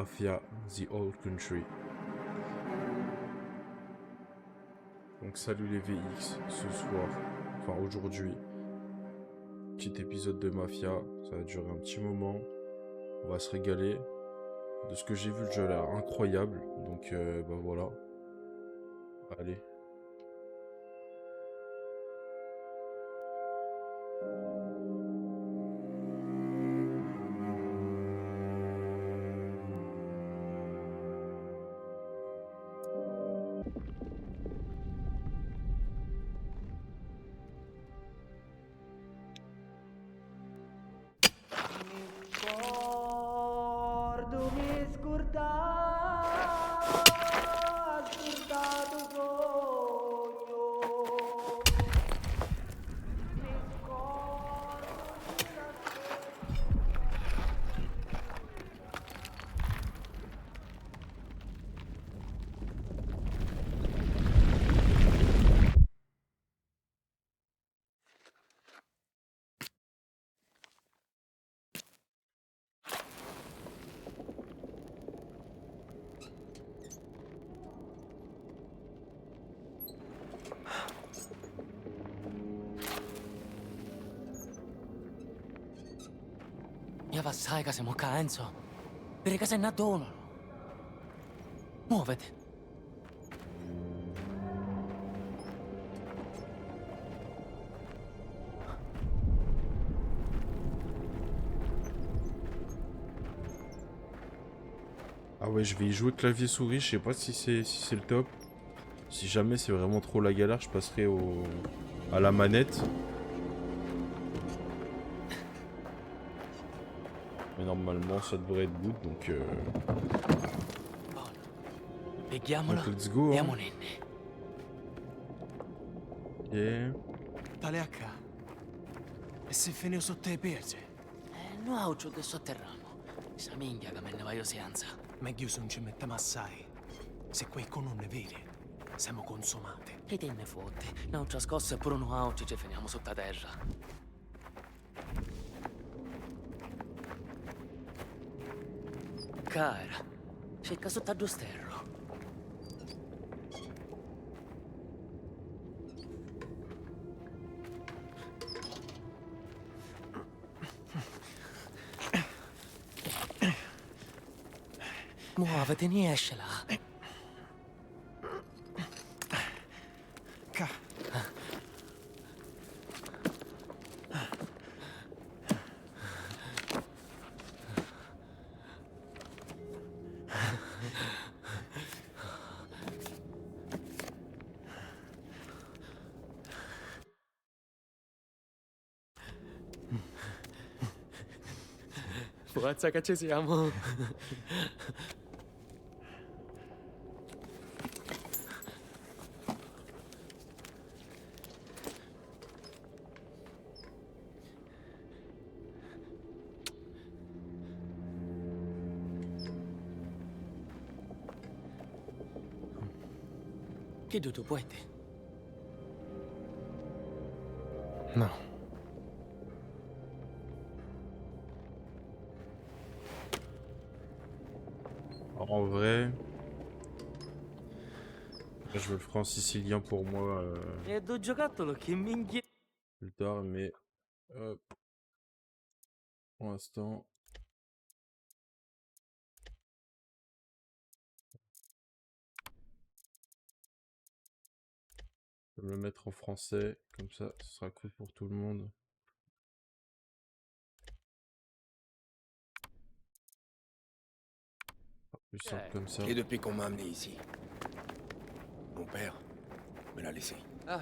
Mafia, The Old Country. Donc salut les VX, ce soir, enfin aujourd'hui, petit épisode de Mafia, ça va durer un petit moment, on va se régaler. De ce que j'ai vu, le jeu a l'air incroyable, donc bah voilà, allez. Mi scordado sogno. Mi scordo di Ja was sai mukaan Enzo. Perché sei nato uno? Muovete. Ah ouais, je vais y jouer clavier souris, je sais pas si c'est le top. Si jamais c'est vraiment trop la galère, je passerai à la manette. Mais normalement ça devrait être good, donc Pieghiamolo. let's go, hein. Diamo nenne. Yeah. Taleka. E se finì sotto i piedi? No aucio del sotterraneo. Sa minchia che me ne vai seanza. Meglio se non ci mettiamo assai. Se qualcuno non ne vede, siamo consumati. E te ne fotte. Un'altra scossa e pure un aucio ci finiamo sottoterra. Cara, cerca sotto a giusterro. Muovete, ne esce là. Ca. Forza che ci siamo. Che tu puete? No. Alors, en vrai, je me le ferai en sicilien pour moi E do giocattolo che minchia. plus tard, mais pour l'instant, je vais me le mettre en français, comme ça, ce sera cool pour tout le monde. Plus simple comme ça. Et depuis qu'on m'a amené ici, mon père me l'a laissé. Ah,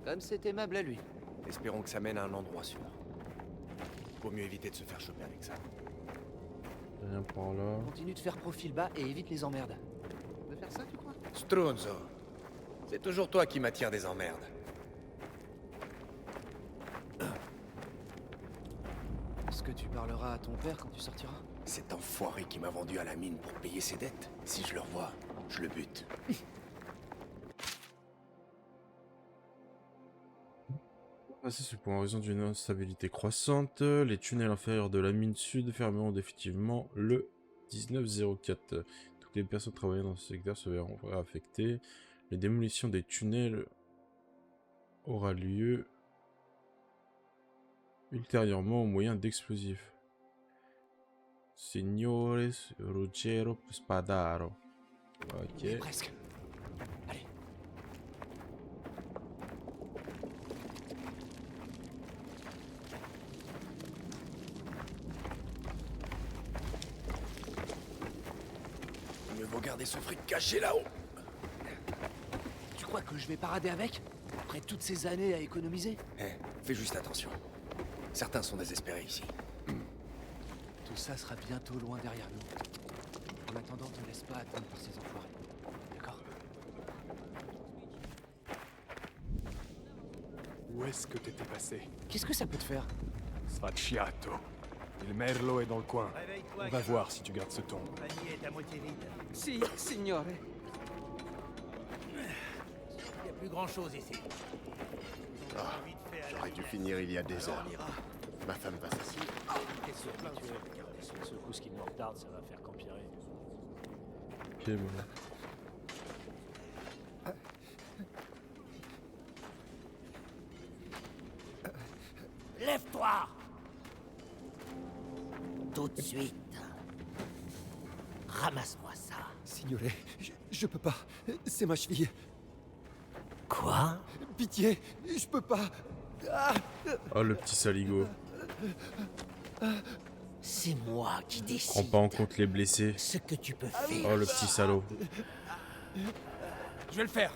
comme c'est aimable à lui. Espérons que ça mène à un endroit sûr. Vaut mieux éviter de se faire choper avec ça. Rien par là. Continue de faire profil bas et évite les emmerdes. Tu veux faire ça, tu crois? Strunzo, c'est toujours toi qui m'attire des emmerdes. Est-ce que tu parleras à ton père quand tu sortiras? Cet enfoiré qui m'a vendu à la mine pour payer ses dettes, si je le revois, je le bute. Passer ce point en raison d'une instabilité croissante. Les tunnels inférieurs de la mine sud fermeront définitivement le 1904. Toutes les personnes travaillant dans ce secteur se verront affectées. Les démolitions des tunnels aura lieu ultérieurement au moyen d'explosifs. Signore Ruggero Spadaro. Ok. Presque. Allez. Mieux vaut garder ce fric caché là-haut. Tu crois que je vais parader avec? Après toutes ces années à économiser? Eh, fais juste attention. Certains sont désespérés ici. Tout ça sera bientôt loin derrière nous. En attendant, ne laisse pas attendre par ces enfoirés. D'accord? Où est-ce que t'étais passé? Qu'est-ce que ça peut te faire? Sfacciato. Il merlo est dans le coin. On va voir si tu gardes ce ton. Si, signore. Il n'y a plus grand chose ici. Ah, j'aurais dû finir il y a des heures. Ma femme va s'asseoir. Qu'est-ce que tu veux? Ce coup, ce qui me retarde, ça va faire qu'empirer. Ok, bon. Lève-toi! Tout de suite. Ramasse-moi ça. Signore, je peux pas. C'est ma cheville. Quoi? Pitié, je peux pas. Ah, Oh, le petit saligo. C'est moi qui Prends décide pas en compte les blessés. ce que tu peux faire. Oh, le petit salaud. Je vais le faire.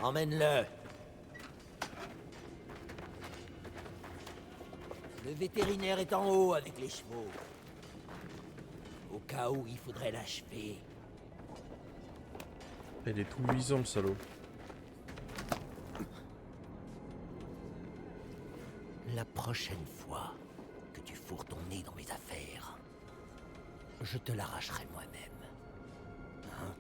Emmène-le. Le vétérinaire est en haut avec les chevaux. Au cas où il faudrait l'achever. Il est tout luisant, le salaud. La prochaine fois que tu fourres ton nez dans mes affaires, je te l'arracherai moi-même. Hein?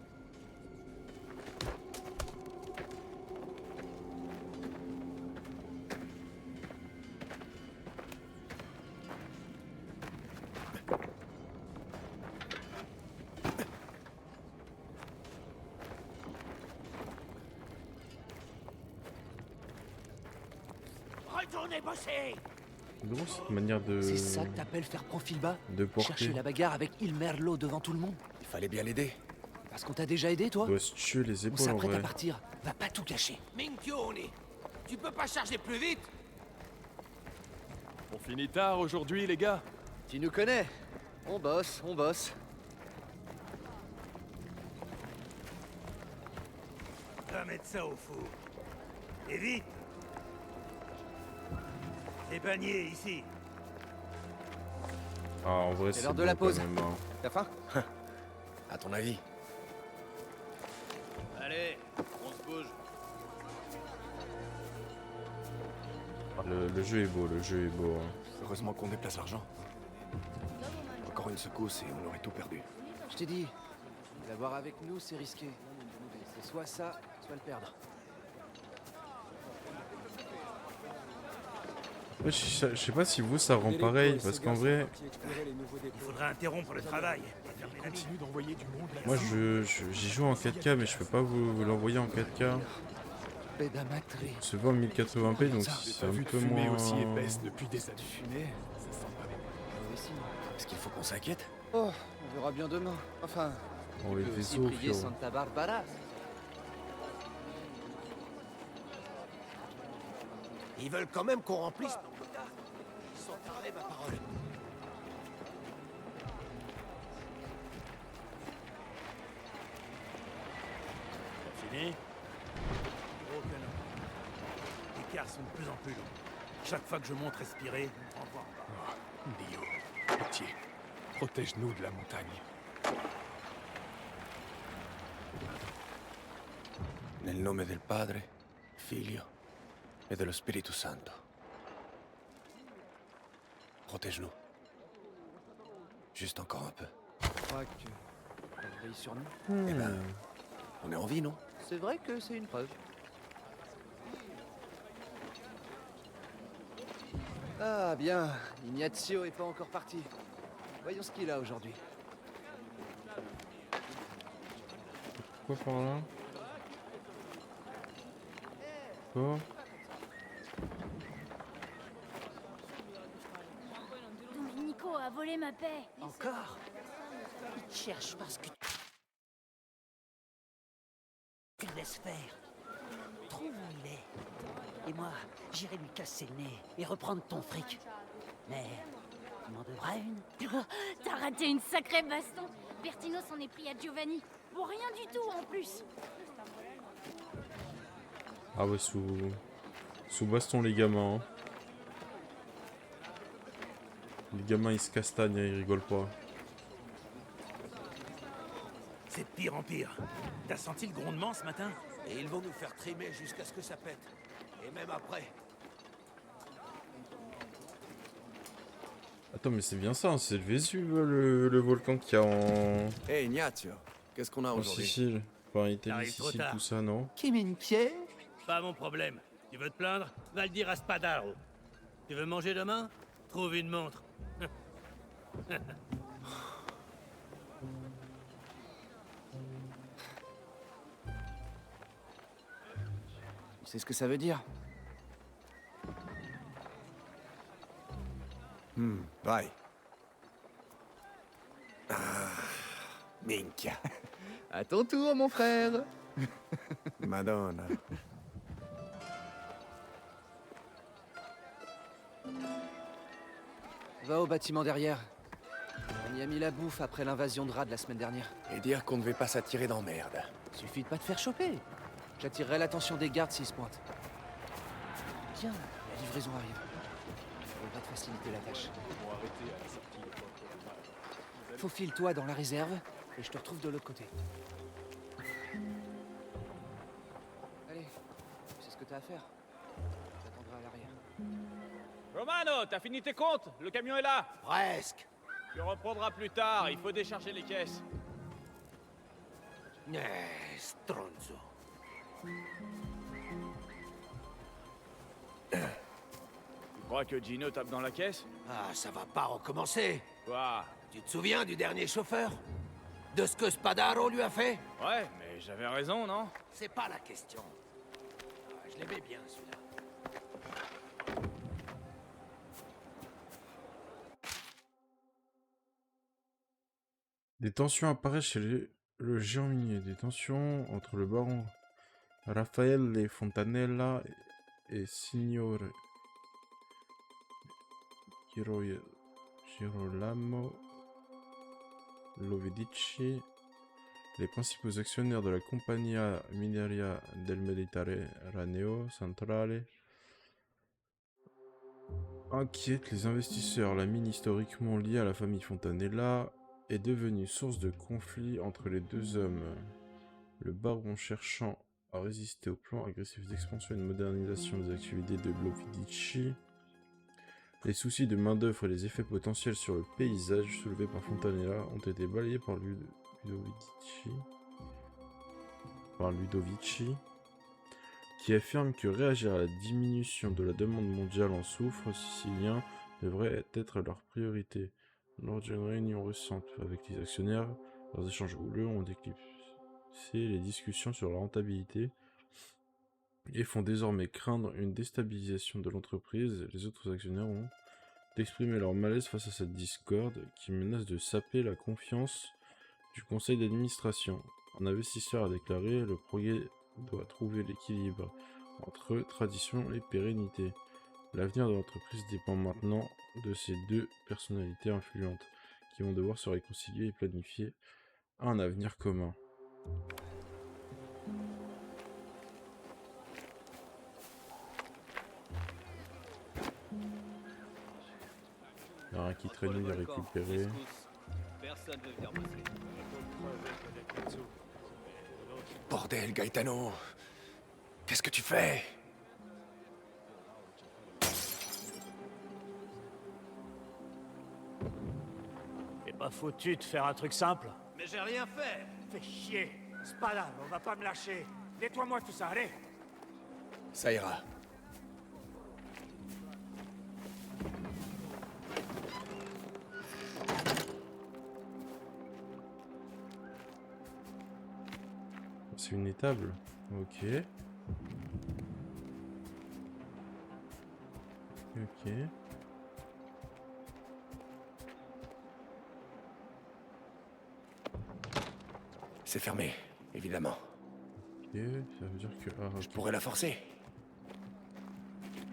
Retournez bosser! C'est drôle cette manière de... C'est ça que t'appelles faire profil bas? de porter. Chercher la bagarre avec Il Merlo devant tout le monde? Il fallait bien l'aider. Parce qu'on t'a déjà aidé, toi? On doit se tuer les On épaules en s'apprête à vrai. partir. Va pas tout cacher. Minchione! Tu peux pas charger plus vite? On finit tard aujourd'hui, les gars. Tu nous connais. On bosse, on bosse. Va mettre ça au four. Et vite! Les paniers, ici. Ah, en vrai, C'est c'est l'heure de bon la quand pause. même, hein. T'as faim? À ton avis? Allez, on se bouge. Ah, le jeu est beau, le jeu est beau. Hein. Heureusement qu'on déplace l'argent. Encore une secousse et on aurait tout perdu. Je t'ai dit, l'avoir avec nous, c'est risqué. C'est soit ça, soit le perdre. Ouais, je sais pas si vous ça rend pareil, parce qu'en vrai, Il faudra interrompre le travail. Et fermer la mine. Continue d'envoyer du monde là. moi j'y joue en 4K, mais je peux pas vous l'envoyer en 4K. Pédamatri. Se voit en 1080p, donc J'ai c'est pas un vu de peu fumée moins... aussi épaisse depuis des années. Fumée, ça sent pas bon. Est-ce qu'il faut qu'on s'inquiète? Oh, on verra bien demain. Enfin, Oh, les tu peux aussi vaisseaux, prier Fio. Santa Barbara. Ils veulent quand même qu'on remplisse nos quotas. Ils sont tarés, ma parole. Fini? Oh que non. Les quarts sont de plus en plus longs. Chaque fois que je monte respirer, on renvoie en bas. Oh, Dio, pitié. Protège-nous de la montagne. Nel nome del Padre, Figlio et dello Spirito Santo. Protège-nous. Juste encore un peu. Je crois que elle veille sur nous. Eh ben, on est en vie, non? C'est vrai que c'est une preuve. Ah, bien. Ignazio est pas encore parti. Voyons ce qu'il a aujourd'hui. Quoi par là? Quoi? Domenico a volé ma paix. Encore? Il te cherche parce que tu le laisses faire. Trouve où il est. Et moi, j'irai lui casser le nez et reprendre ton fric. Mais tu m'en devras une. T'as raté une sacrée baston. Bertino s'en est pris à Giovanni. Pour rien du tout en plus. Ah ouais, sous baston les gamins. Hein. Les gamins ils se castagnent, hein, ils rigolent pas. C'est de pire en pire. T'as senti le grondement ce matin? Et ils vont nous faire trimer jusqu'à ce que ça pète. Et même après. Attends, mais c'est bien ça, hein, c'est le Vésuve, le volcan qu'il y a en... Hey Ignazio, qu'est-ce qu'on a en aujourd'hui? Sicile. Enfin, Italie, T'arrives trop Sicile, tard. tout ça, non? Qui met une piège? Pas mon problème. Tu veux te plaindre? Va le dire à Spadaro. Tu veux manger demain? Trouve une montre. Tu sais ce que ça veut dire? Vai. Ah, minchia. À ton tour, mon frère. Madonna. Va au bâtiment derrière. On y a mis la bouffe après l'invasion de rats de la semaine dernière. Et dire qu'on ne devait pas s'attirer d'emmerde. Suffit de pas te faire choper. J'attirerai l'attention des gardes s'ils se pointent. Tiens, la livraison arrive. Ça devrait te faciliter la tâche. Faufile-toi dans la réserve et je te retrouve de l'autre côté. Allez, tu sais ce que t'as à faire. J'attendrai à l'arrière. Romano, t'as fini tes comptes? Le camion est là. Presque. Tu reprendras plus tard, il faut décharger les caisses. Stronzo. Tu crois que Gino tape dans la caisse? Ah, ça va pas recommencer. Quoi? Tu te souviens du dernier chauffeur? De ce que Spadaro lui a fait? Ouais, mais j'avais raison, non? C'est pas la question. Ah, je l'aimais bien, celui-là. Des tensions apparaissent chez le géant minier. Des tensions entre le baron Raffaele Fontanella et Signor Girolamo Lovedici, les principaux actionnaires de la Compagnia Mineria del Mediterraneo Centrale, inquiètent les investisseurs. La mine historiquement liée à la famille Fontanella est devenue source de conflits entre les deux hommes. Le baron cherchant à résister au plan agressif d'expansion et de modernisation des activités de Lovedici, les soucis de main-d'œuvre et les effets potentiels sur le paysage soulevés par Fontanella ont été balayés par Ludovici, qui affirme que réagir à la diminution de la demande mondiale en soufre sicilien devrait être leur priorité. Lors d'une réunion récente avec les actionnaires, leurs échanges houleux ont éclipsé les discussions sur la rentabilité et font désormais craindre une déstabilisation de l'entreprise. Les autres actionnaires ont exprimé leur malaise face à cette discorde qui menace de saper la confiance du conseil d'administration. Un investisseur a déclaré: le projet doit trouver l'équilibre entre tradition et pérennité. L'avenir de l'entreprise dépend maintenant de ces deux personnalités influentes qui vont devoir se réconcilier et planifier un avenir commun. Il y a rien qui traîne, il est récupéré. Personne veut venir bosser. Bordel, Gaetano. Qu'est-ce que tu fais? T'es pas foutu de faire un truc simple? Mais j'ai rien fait. Fais chier. Spadaro, on va pas me lâcher. Nettoie-moi tout ça, allez. Ça ira. C'est une étable. Ok. Ok. C'est fermé, évidemment. Ok, ça veut dire que... Ah, Je ok. pourrais la forcer.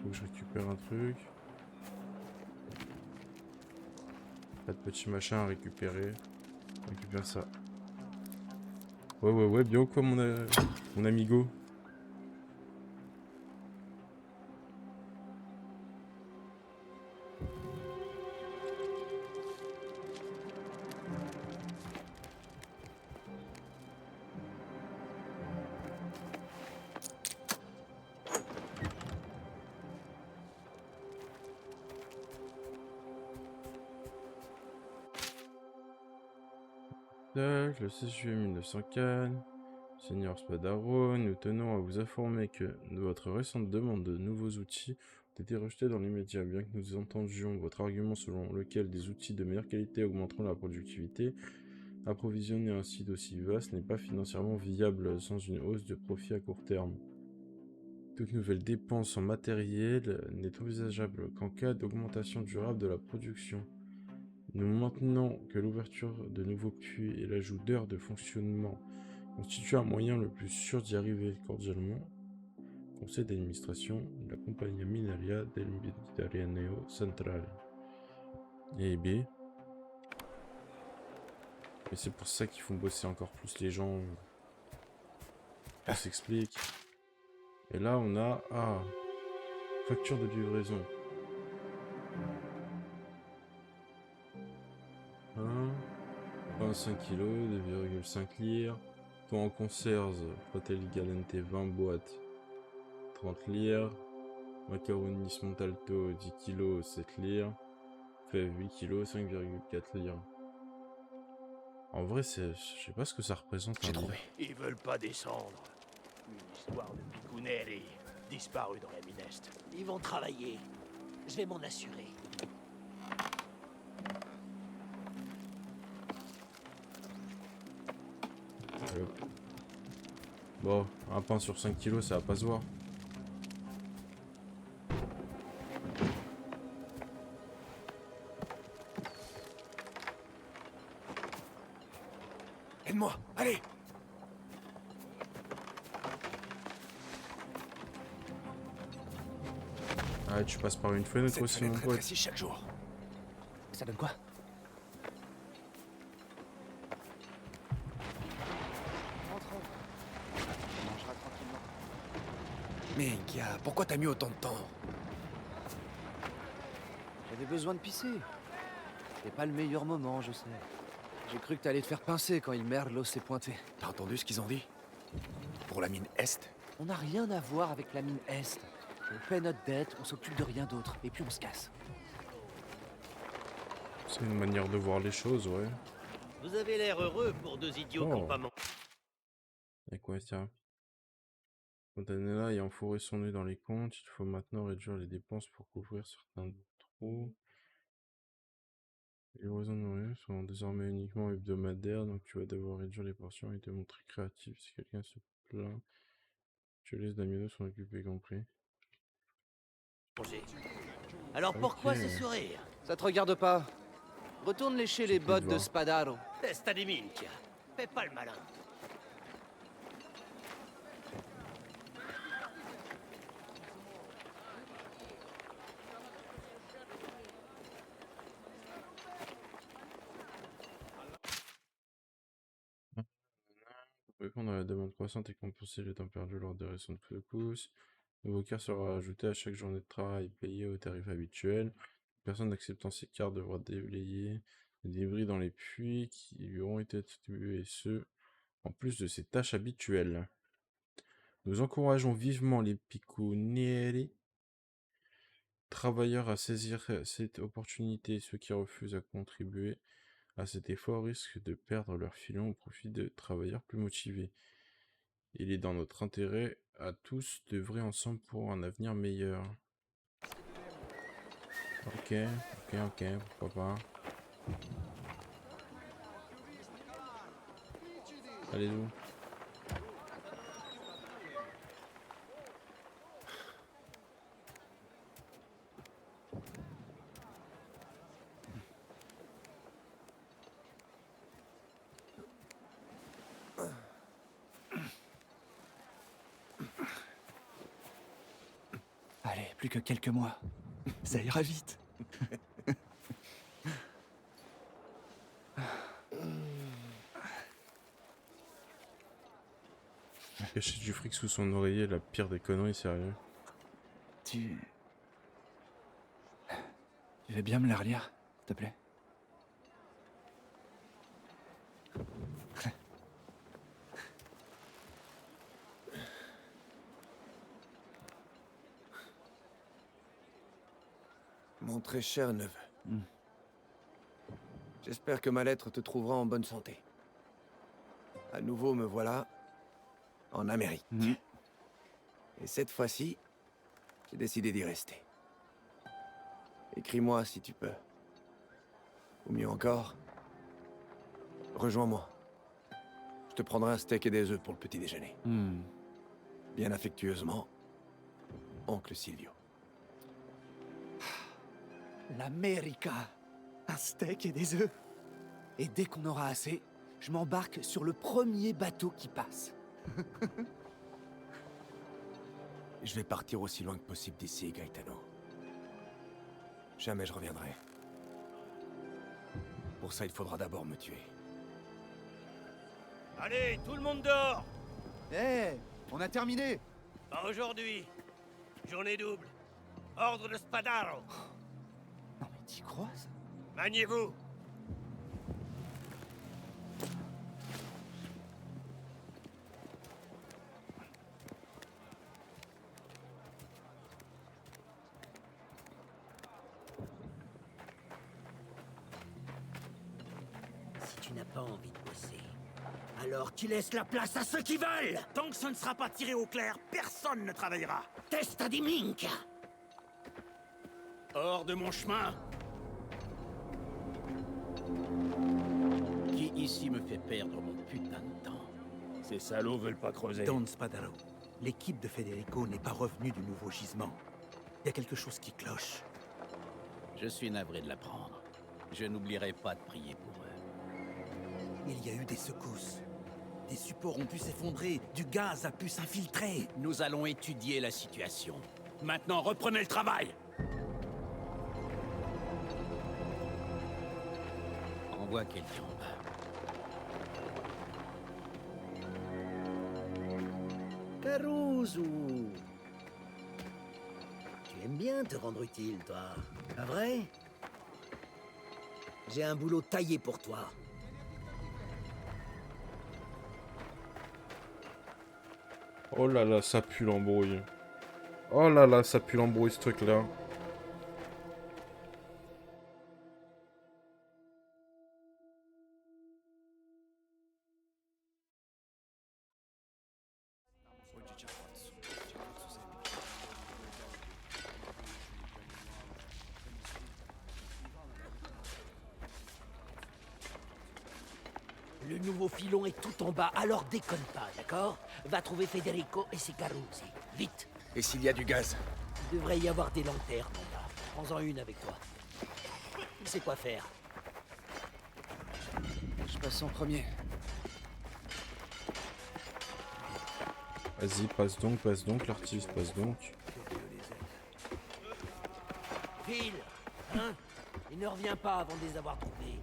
Faut que je récupère un truc. Pas de petit machin à récupérer. On récupère ça. Ouais, bien ou quoi mon amigo? Le 16 juillet 1904, Seigneur Spadaro, nous tenons à vous informer que votre récente demande de nouveaux outils ont été rejetée dans l'immédiat. Bien que nous entendions votre argument selon lequel des outils de meilleure qualité augmenteront la productivité, approvisionner un site aussi vaste n'est pas financièrement viable sans une hausse de profit à court terme. Toute nouvelle dépense en matériel n'est envisageable qu'en cas d'augmentation durable de la production. Nous maintenons que l'ouverture de nouveaux puits et l'ajout d'heures de fonctionnement constituent un moyen le plus sûr d'y arriver. Cordialement, conseil d'administration de la Compagnia Minaria del Mediterraneo Central. Et B. Et c'est pour ça qu'ils font bosser encore plus les gens. Ça s'explique. Et là, on a... Ah, facture de livraison. 25 kg, 2,5 lire. Thon en conserve, Fratelli Galante 20 boîtes, 30 lire. Macaroni Montalto 10 kg, 7 lire. Fève 8 kg, 5,4 lire. En vrai, c'est... Je sais pas ce que ça représente. J'ai trouvé. Ils veulent pas descendre. Une histoire de Picuneri, disparu dans la mine Est. Ils vont travailler. Je vais m'en assurer. Bon, un pain sur 5 kilos, ça va pas se voir. Aide-moi, allez! Ah, tu passes par une fenêtre Cette aussi, mon fenêtre pote. rétrécit chaque jour. Ça donne quoi? Rentrons. On mangera tranquillement. Mais Gia, pourquoi t'as mis autant de temps? J'avais besoin de pisser. C'était pas le meilleur moment, je sais. J'ai cru que t'allais te faire pincer quand il Merlo s'est pointé. T'as entendu ce qu'ils ont dit? Pour la mine Est? On n'a rien à voir avec la mine Est. On paie notre dette, on s'occupe de rien d'autre, et puis on se casse. C'est une manière de voir les choses, ouais. Vous avez l'air heureux pour deux idiots qui Oh. n'ont pas mangé. Et quoi ça? Fontanella ayant fourré son nez dans les comptes, il faut maintenant réduire les dépenses pour couvrir certains trous. Les livraisons de nourriture sont désormais uniquement hebdomadaires, donc tu vas devoir réduire les portions et te montrer créatif. Si quelqu'un se plaint, tu laisses Damiano s'en occuper, compris. Alors pourquoi Ok. ce sourire? Ça te regarde pas. Retourne lécher les peux bottes te de voir. Spadaro. Testa di minchia. Fais pas le malin. Pour répondre à la demande croissante et compenser le temps perdu lors des récentes secousses, nouveau quart sera ajouté à chaque journée de travail payée au tarif habituel. Personne acceptant ces quarts devra déblayer les débris dans les puits qui lui auront été attribués, et ce, en plus de ses tâches habituelles. Nous encourageons vivement les picunieri travailleurs à saisir cette opportunité. Ceux qui refusent à contribuer à cet effort risquent de perdre leur filon au profit de travailleurs plus motivés. Il est dans notre intérêt à tous d'œuvrer ensemble pour un avenir meilleur. Ok, pourquoi pas. Allez-y. Plus que quelques mois. Ça ira vite. Cacher du fric sous son oreiller, la pire des conneries, sérieux. Tu veux bien me la relire, s'il te plaît? Mon très cher neveu. J'espère que ma lettre te trouvera en bonne santé. À nouveau, me voilà en Amérique. Et cette fois-ci, j'ai décidé d'y rester. Écris-moi si tu peux. Ou mieux encore, rejoins-moi. Je te prendrai un steak et des œufs pour le petit déjeuner. Bien affectueusement, oncle Silvio. L'América. Un steak et des œufs. Et dès qu'on aura assez, je m'embarque sur le premier bateau qui passe. Je vais partir aussi loin que possible d'ici, Gaetano. Jamais je reviendrai. Pour ça, il faudra d'abord me tuer. Allez, tout le monde dehors! On a terminé! Pas aujourd'hui. Journée double. Ordre de Spadaro. Non mais t'y crois, ça? Maniez-vous! Si tu n'as pas envie de bosser, alors tu laisses la place à ceux qui veulent. Tant que ce ne sera pas tiré au clair, personne ne travaillera. Testa di minchia. Hors de mon chemin. Qui ici me fait perdre mon putain de temps? Ces salauds veulent pas creuser. Don Spadaro, l'équipe de Federico n'est pas revenue du nouveau gisement. Il y a quelque chose qui cloche. Je suis navré de l'apprendre. Je n'oublierai pas de prier pour eux. Il y a eu des secousses. Des supports ont pu s'effondrer, du gaz a pu s'infiltrer. Nous allons étudier la situation. Maintenant, reprenez le travail. Envoie quelqu'un en bas. Caruso. Tu aimes bien te rendre utile, toi. Pas vrai? J'ai un boulot taillé pour toi. Oh là là, ça pue l'embrouille. Oh là là, ça pue l'embrouille, ce truc-là. Le nouveau filon est tout en bas, alors déconne pas, d'accord? Va trouver Federico et ses Carusi. Vite! Et s'il y a du gaz? Il devrait y avoir des lanternes en bas. Prends-en une avec toi. Tu sais quoi faire. Je passe en premier. Vas-y, passe donc, l'artiste, passe donc. Phil, hein? Il ne revient pas avant de les avoir trouvés.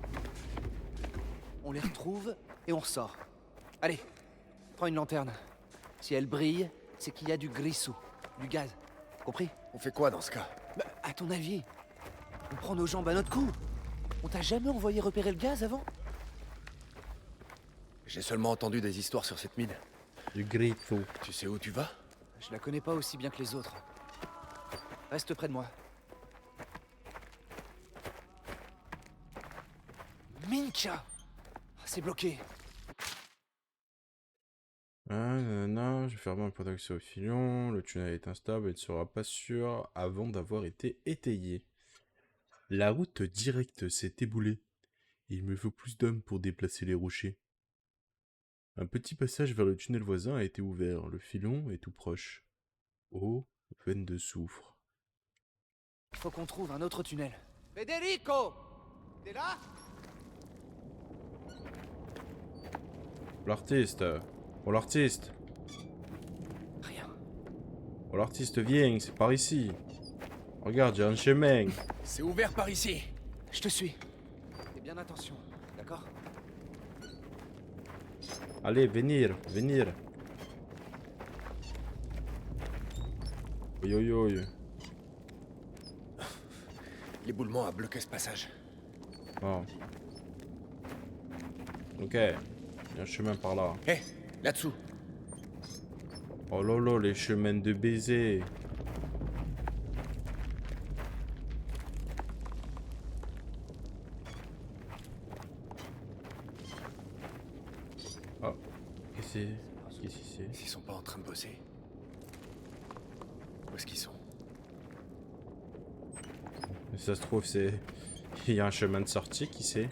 On les retrouve et on ressort. Allez, prends une lanterne. Si elle brille, c'est qu'il y a du grissou, du gaz. Compris? On fait quoi dans ce cas? Bah, à ton avis, on prend nos jambes à notre cou. On t'a jamais envoyé repérer le gaz avant? J'ai seulement entendu des histoires sur cette mine. Du grito. Tu sais où tu vas? Je la connais pas aussi bien que les autres. Reste près de moi. Mincha! C'est bloqué. Ah, nanana, j'ai fermé un point d'accès au filon. Le tunnel est instable et ne sera pas sûr avant d'avoir été étayé. La route directe s'est éboulée. Il me faut plus d'hommes pour déplacer les rochers. Un petit passage vers le tunnel voisin a été ouvert. Le filon est tout proche. Oh, veine de soufre. Faut qu'on trouve un autre tunnel. Federico! T'es là? L'artiste. Oh, l'artiste. Rien. Oh, l'artiste, viens, c'est par ici. Regarde, il y a un chemin. C'est ouvert par ici. Je te suis. Fais bien attention, d'accord? Allez, venir. Oi, oi, oi. L'éboulement a bloqué ce passage. Oh. Ok. Il y a un chemin par là. Hé, là-dessous. Oh lolo, les chemins de baiser. Oh. Qu'est-ce que c'est? S'ils sont pas en train de bosser. Où est-ce qu'ils sont? Mais ça se trouve, c'est... Il y a un chemin de sortie, qui sait?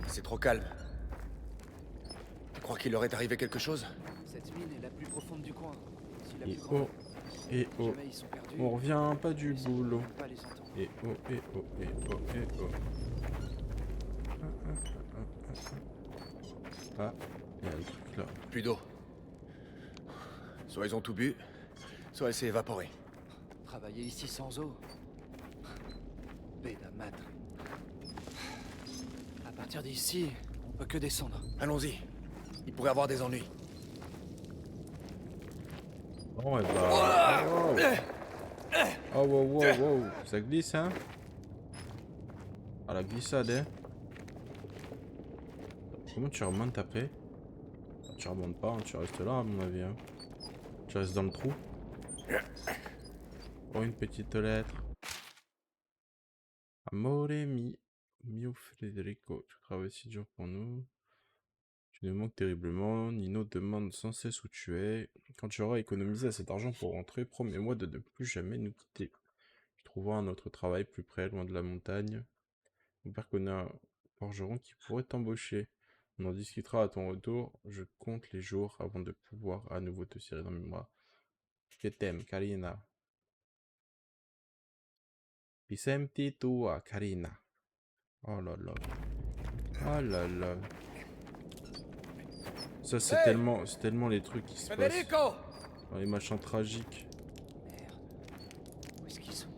C'est trop calme. Tu crois qu'il leur est arrivé quelque chose? Cette mine est la plus profonde du coin. Si la Et plus grande. oh, et oh. Jamais ils sont perdus. On revient pas du boulot. Pas les entendre. Et oh, et oh, et oh, et oh. Ah, il y a un truc là. Plus d'eau. Soit ils ont tout bu, soit elle s'est évaporée. Travailler ici sans eau. Béda madre. À partir d'ici, on peut que descendre. Allons-y. Il pourrait avoir des ennuis. Bon, et bah... Oh, wow. Ça glisse, hein? À la glissade, hein? Comment tu remontes après? Tu remontes pas, hein, tu restes là, à mon avis, hein. Tu restes dans le trou. Oh, une petite lettre. Amore mio Federico, tu travailles si dur pour nous. Tu nous manques terriblement. Nino demande sans cesse où tu es. Quand tu auras économisé assez d'argent pour rentrer, promets-moi de ne plus jamais nous quitter. Tu trouveras un autre travail plus près, loin de la montagne. Mon père connaît un forgeron qui pourrait t'embaucher. On en discutera à ton retour. Je compte les jours avant de pouvoir à nouveau te serrer dans mes bras. Je t'aime, Karina. Mi senti tua, Karina. Oh là là. Oh là là. Ça, c'est tellement les trucs qui se passent dans les machins tragiques. Merde. Où est-ce qu'ils sont?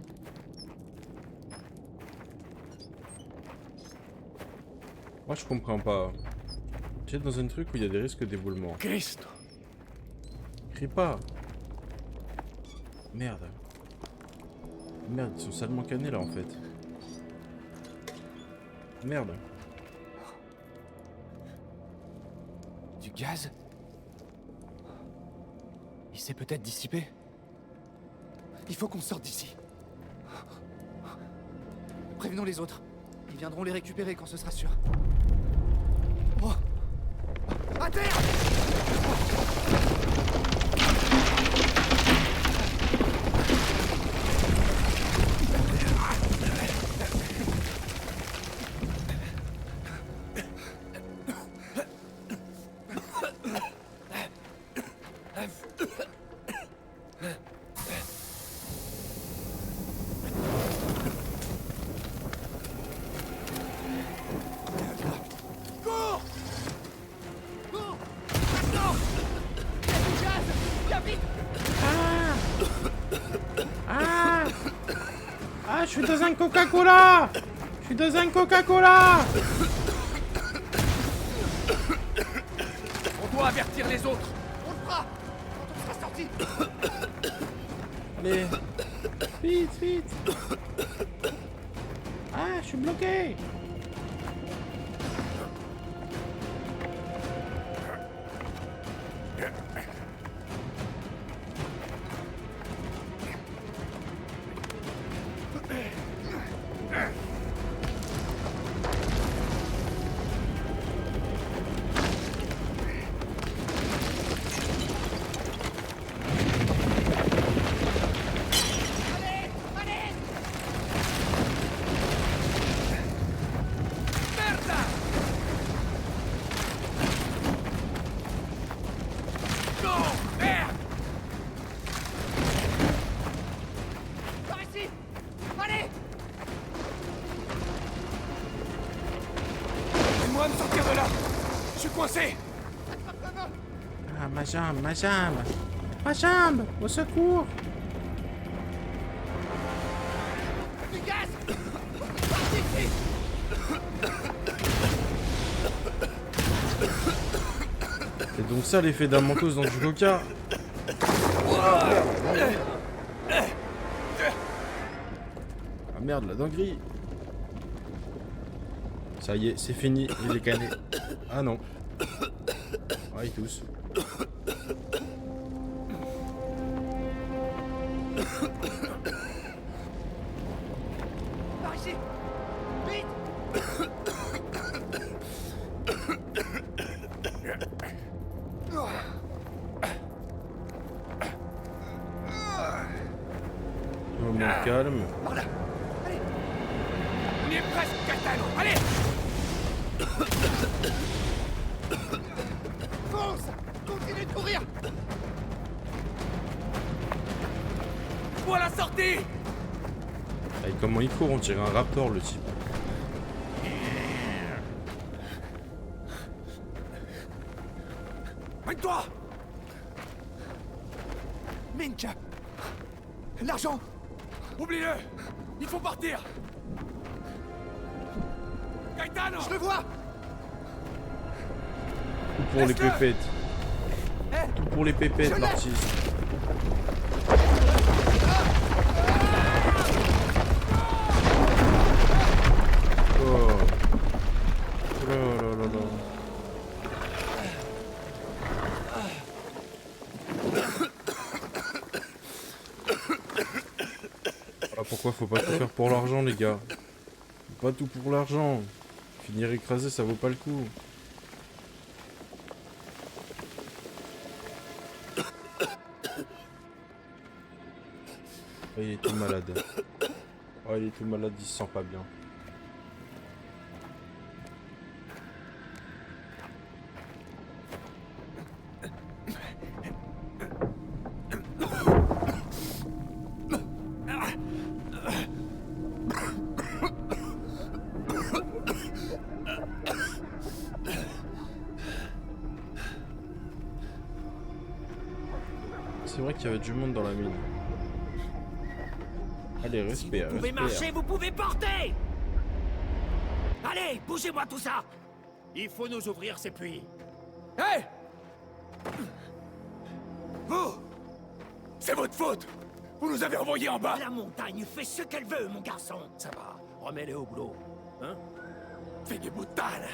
Moi, je comprends pas. Tu es dans un truc où il y a des risques d'éboulement. Christ! Crie pas. Merde. Merde, ils sont salement canés là en fait. Merde. Du gaz? Il s'est peut-être dissipé. Il faut qu'on sorte d'ici. Prévenons les autres. Ils viendront les récupérer quand ce sera sûr. Oh! À terre! Je suis dans un Coca-Cola! Je suis dans un Coca-Cola! On doit avertir les autres. On le fera quand on sera sorti. Allez! Vite! Ah, je suis bloqué! Aide-moi à me sortir de là. Je suis coincé. Ah, ma jambe! Ma jambe! Au secours! Du gaz! Partez ici! C'est donc ça l'effet d'un mentos dans du coca? Ah merde, la dinguerie! Ça y est, c'est fini, il est cané. Ah non. Ah, il tousse. Par ici! Vite! Moment calme. Par là! Allez! On y est presque, Gaetano! Allez! Fonce! Continue de courir! Vois la sortie! Ah, et comment il court? On dirait un raptor, le type. Mène-toi! Minka! L'argent! Oublie-le! Il faut partir! Gaetano! Je le vois! Tout pour les pépettes. Tout pour les pépettes, l'artiste. Oh. Oh là là là là. Ah, pourquoi faut pas tout faire pour l'argent, les gars? Pas tout pour l'argent. Finir écrasé, ça vaut pas le coup. Oh, il est tout malade. Oh, il est tout malade, il se sent pas bien. C'est vrai qu'il y avait du monde dans la mine. Allez, respire, Vous pouvez respire. marcher, vous pouvez porter! Allez, bougez-moi tout ça! Il faut nous ouvrir ces puits. Hé! Vous! C'est votre faute! Vous nous avez envoyés en bas! La montagne fait ce qu'elle veut, mon garçon! Ça va, remets-les au boulot. Hein? Fais des boutades!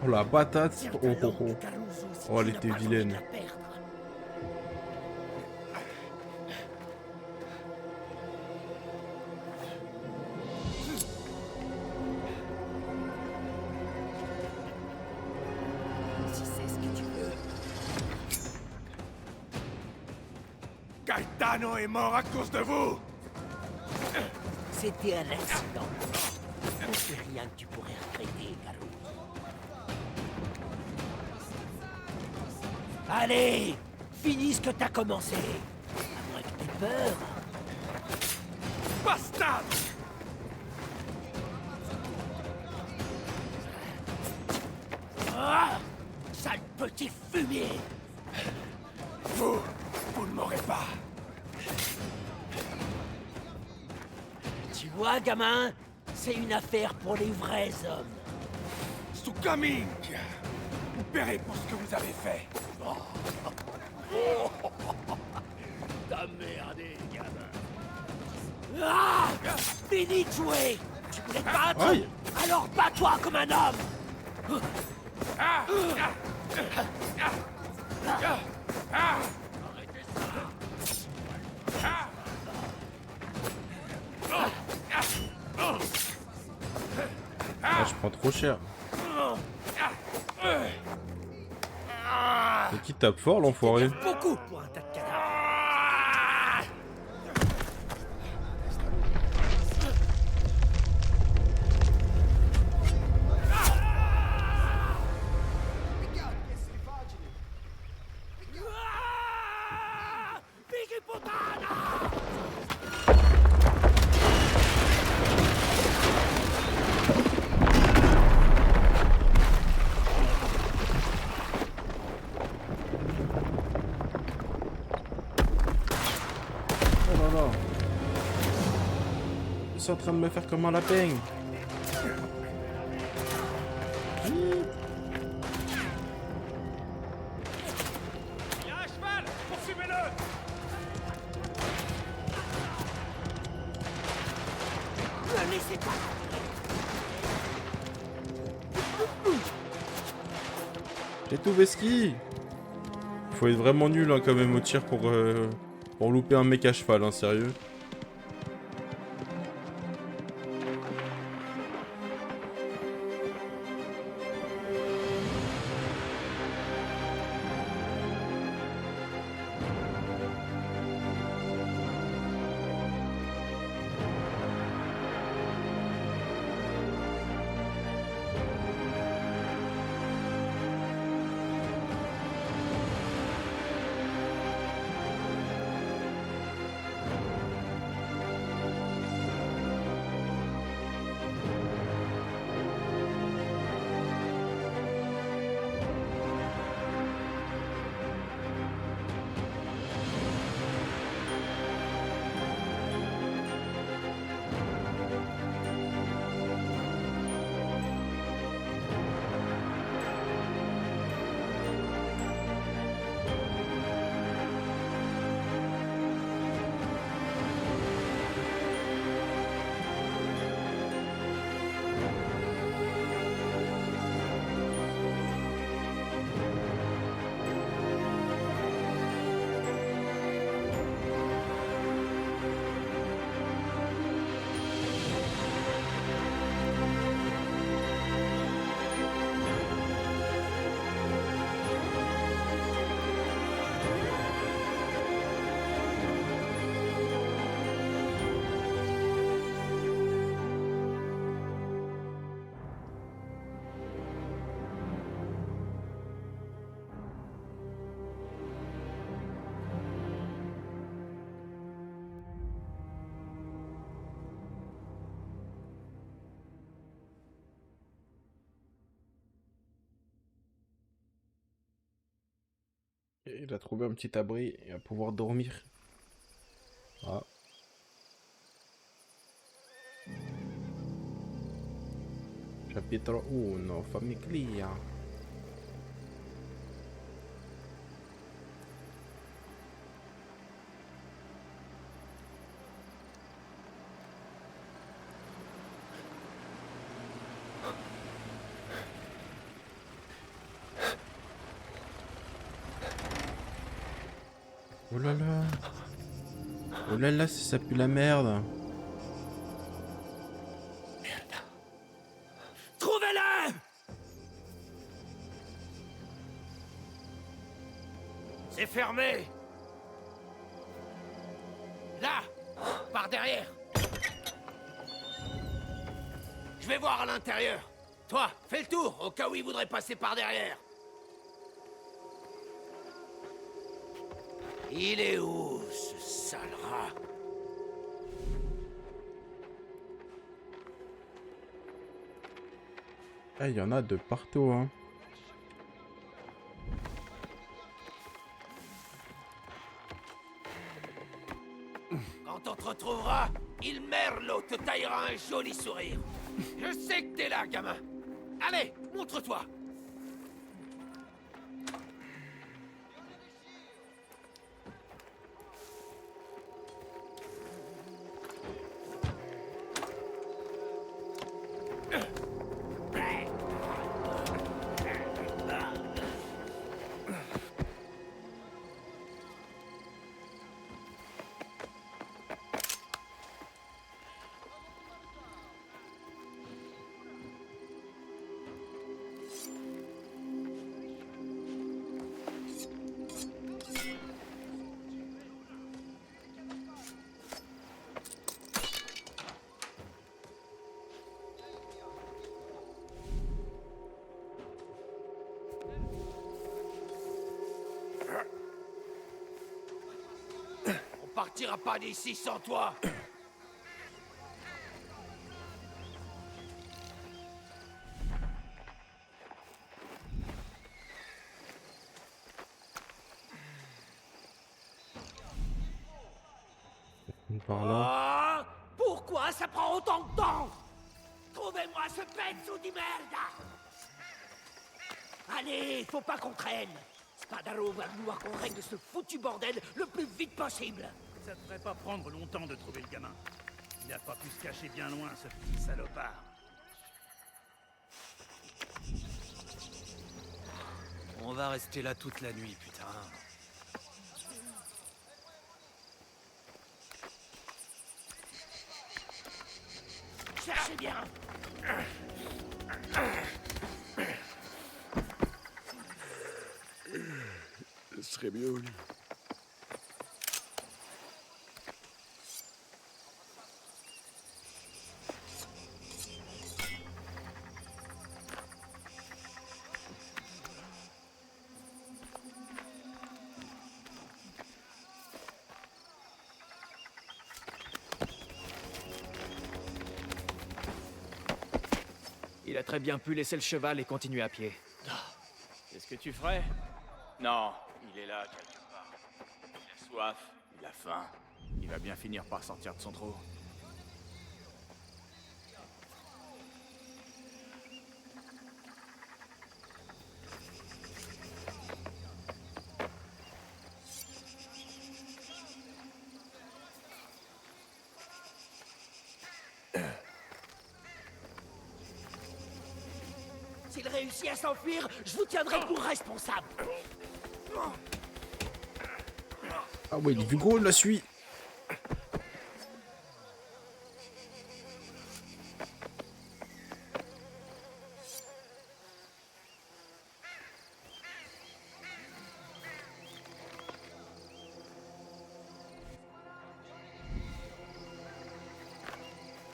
Oh la patate. Oh oh oh. Oh, elle était vilaine. Si c'est ce que tu veux. Gaetano est mort à cause de vous! C'était un accident. C'est rien que tu pourrais regretter, Garou. Allez! Finis ce que t'as commencé! À moins que t'aies peur. Bastard! Ah! Sale petit fumier! Vous ne m'aurez pas! Tu vois, gamin? C'est une affaire pour les vrais hommes. Sukaming! Vous paierez pour ce que vous avez fait! T'as merdé, gamin! Ah! Fini de jouer! Tu voulais te battre? Aïe. Alors bats-toi comme un homme! Ah, je prends trop cher. Et qui tape fort, l'enfoiré? Beaucoup pour un tas de cadavres! c'est en train de me faire comme un lapin. Il y a un cheval! Poursuivez-le! Ne laissez pas. J'ai tout Veski. Faut être vraiment nul hein, quand même au tir pour louper un mec à cheval, hein, sérieux. Il a trouvé un petit abri et il va pouvoir dormir. Ah. Chapitre 1, Famiglia. Oh là là. Oh là là, ça pue la merde. Trouvez-le! C'est fermé. Là, par derrière. Je vais voir à l'intérieur. Toi, fais le tour, au cas où il voudrait passer par derrière. Il est où, ce sale rat? Ah, il y en a de partout, hein. Quand on te retrouvera, il merlot te taillera un joli sourire. Je sais que t'es là, gamin. Allez, montre-toi. On partira pas d'ici sans toi. Par là. Ah, pourquoi Pourquoi ça prend autant de temps? Trouvez-moi ce pezzo di merda! Allez, faut pas qu'on traîne. Spadaro va vouloir qu'on règle ce foutu bordel le plus vite possible. Ça devrait pas prendre longtemps de trouver le gamin. Il a pas pu se cacher bien loin, ce petit salopard. On va rester là toute la nuit, putain. Cherchez bien. Ce serait mieux au lit. Il a très bien pu laisser le cheval et continuer à pied. Qu'est-ce que tu ferais? Non, il est là quelque part. Il a soif, il a faim. Il va bien finir par sortir de son trou. S'il réussit à s'enfuir, je vous tiendrai pour responsable. Ah ouais, il est gros, il la suit.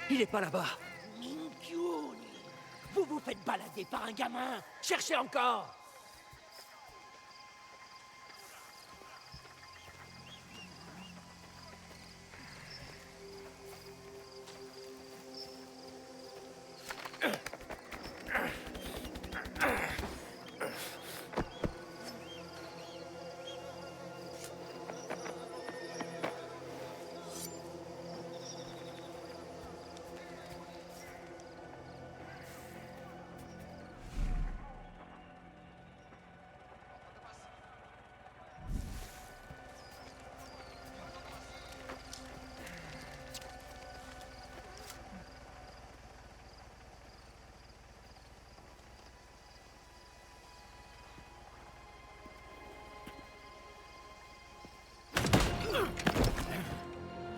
Il est pas là-bas. Minchioni. Vous vous faites balader par un gamin. Cherchez encore.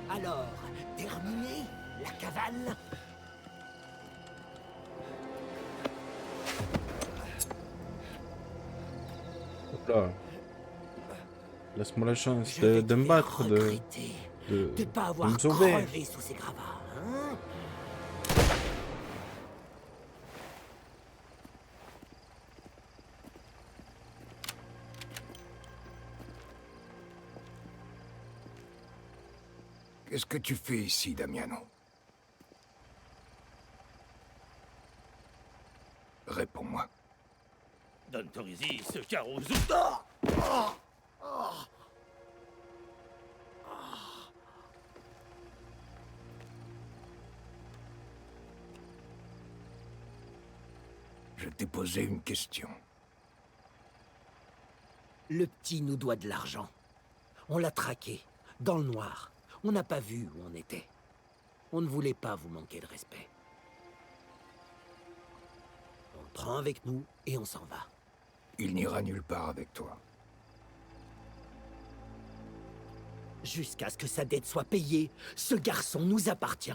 Alors, terminé la cavale? Hop là. Laisse-moi la chance de me battre, de pas de avoir me sauver. crevé sous ces gravats, hein? Qu'est-ce que tu fais ici, Damiano? Réponds-moi. Don Torisi, ce Caruso. Je t'ai posé une question. Le petit nous doit de l'argent. On l'a traqué, dans le noir. On n'a pas vu où on était. On ne voulait pas vous manquer de respect. On le prend avec nous et on s'en va. Il n'ira nulle part avec toi. Jusqu'à ce que sa dette soit payée, ce garçon nous appartient.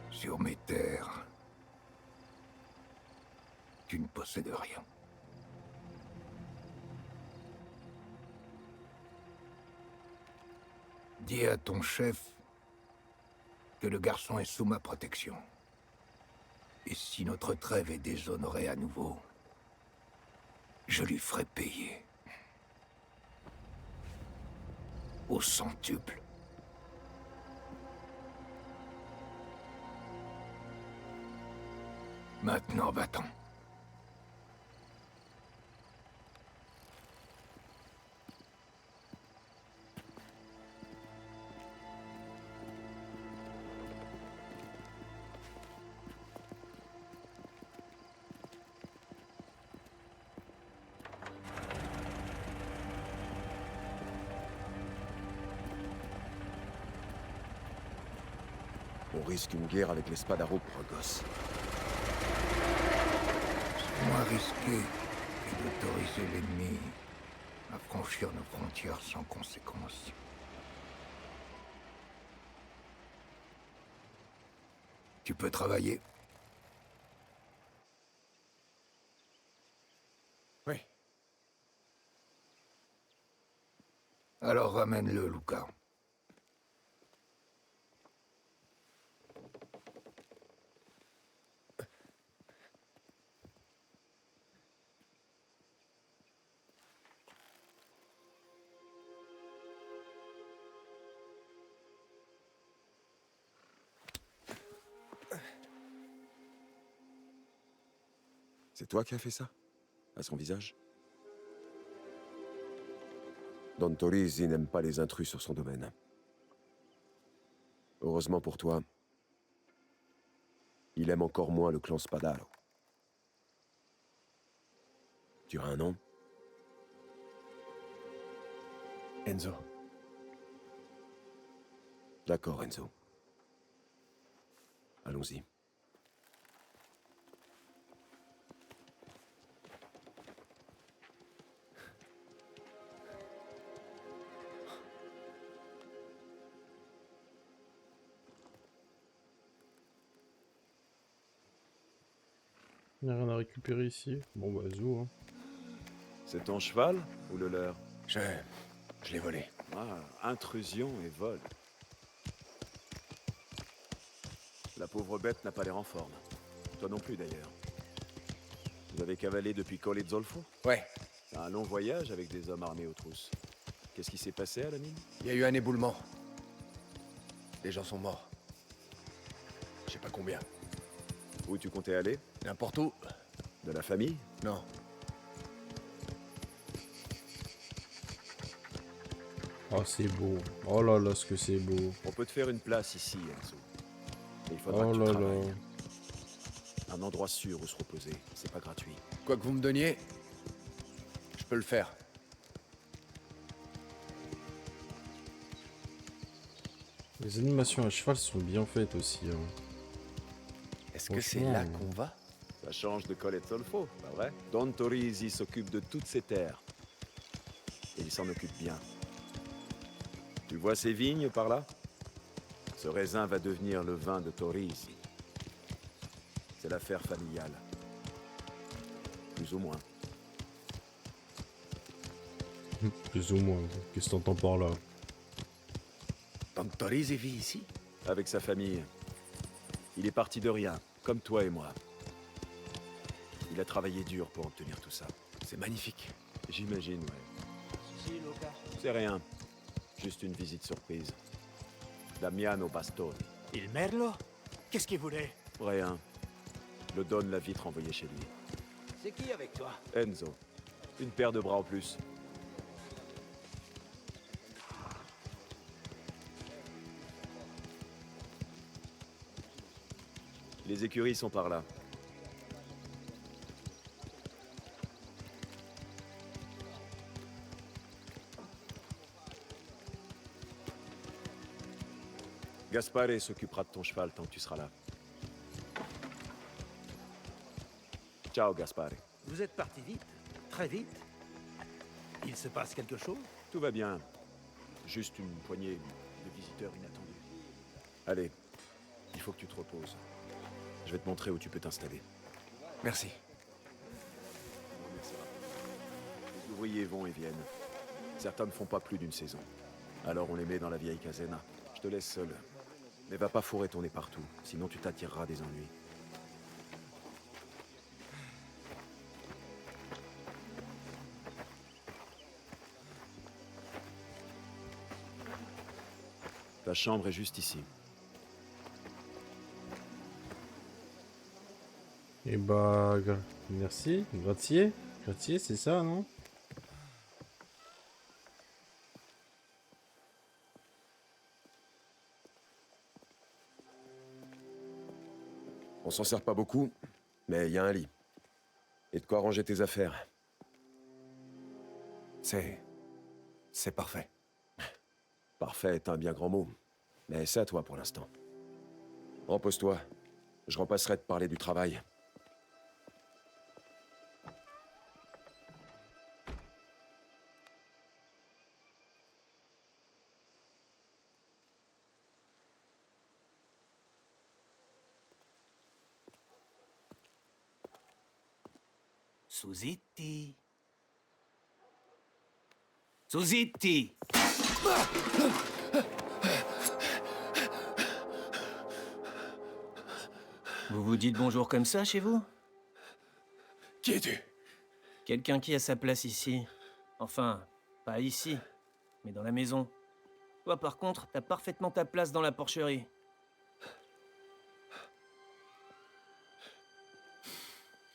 Sur mes terres, tu ne possèdes rien. Dis à ton chef que le garçon est sous ma protection. Et si notre trêve est déshonorée à nouveau, je lui ferai payer. Au centuple. Maintenant, va-t'en. On risque une guerre avec les Spadaro pour un gosse. C'est moins risqué que d'autoriser l'ennemi à franchir nos frontières sans conséquence. Tu peux travailler? Oui. Alors ramène-le, Luca. C'est toi qui as fait ça? À son visage? Don Torisi n'aime pas les intrus sur son domaine. Heureusement pour toi, il aime encore moins le clan Spadaro. Tu as un nom? Enzo. D'accord, Enzo. Allons-y. Il n'y a rien à récupérer ici. Bon bah zou hein. C'est ton cheval ou le leur? Je l'ai volé. Ah, intrusion et vol. La pauvre bête n'a pas l'air en forme. Toi non plus d'ailleurs. Vous avez cavalé depuis Colle Zolfo? Ouais. C'est un long voyage avec des hommes armés aux trousses. Qu'est-ce qui s'est passé à la mine? Il y a eu un éboulement. Les gens sont morts. Je sais pas combien. Où tu comptais aller? N'importe où. De la famille? Non. Oh c'est beau. Oh là là ce que c'est beau. On peut te faire une place ici, Enzo. Mais il faudra Oh que tu là travailles. là. Un endroit sûr où se reposer. C'est pas gratuit. Quoi que vous me donniez, je peux le faire. Les animations à cheval sont bien faites aussi. Hein. Est-ce que c'est Franchement, là qu'on va? Ça change de Colle Zolfo, pas vrai? Don Torisi s'occupe de toutes ces terres. Et il s'en occupe bien. Tu vois ces vignes par là? Ce raisin va devenir le vin de Torisi. C'est l'affaire familiale. Plus ou moins. Plus ou moins. Qu'est-ce que t'entends par là? Don Torisi vit ici? Avec sa famille. Il est parti de rien, comme toi et moi. Il a travaillé dur pour obtenir tout ça. C'est magnifique. J'imagine, ouais. C'est rien. Juste une visite surprise. Damiano Bastoni. Il Merlo? Qu'est-ce qu'il voulait? Rien. Le Don l'a vite renvoyé chez lui. C'est qui avec toi? Enzo. Une paire de bras en plus. Les écuries sont par là. Gaspare s'occupera de ton cheval tant que tu seras là. Ciao, Gaspare. Vous êtes parti vite, très vite. Il se passe quelque chose? Tout va bien. Juste une poignée de visiteurs inattendus. Allez, il faut que tu te reposes. Je vais te montrer où tu peux t'installer. Merci. Les ouvriers vont et viennent. Certains ne font pas plus d'une saison. Alors on les met dans la vieille casena. Je te laisse seul. Mais va pas fourrer ton nez partout, sinon tu t'attireras des ennuis. Ta chambre est juste ici. Et bah, merci. Gratier. Gratier, c'est ça, non? On s'en sert pas beaucoup, mais il y a un lit. Et de quoi ranger tes affaires. C'est parfait. Parfait est un bien grand mot. Mais c'est à toi pour l'instant. Repose-toi. Je repasserai te parler du travail. Susitti. Susitti. Vous vous dites bonjour comme ça chez vous? Qui es-tu? Quelqu'un qui a sa place ici. Enfin, pas ici, mais dans la maison. Toi, par contre, t'as parfaitement ta place dans la porcherie.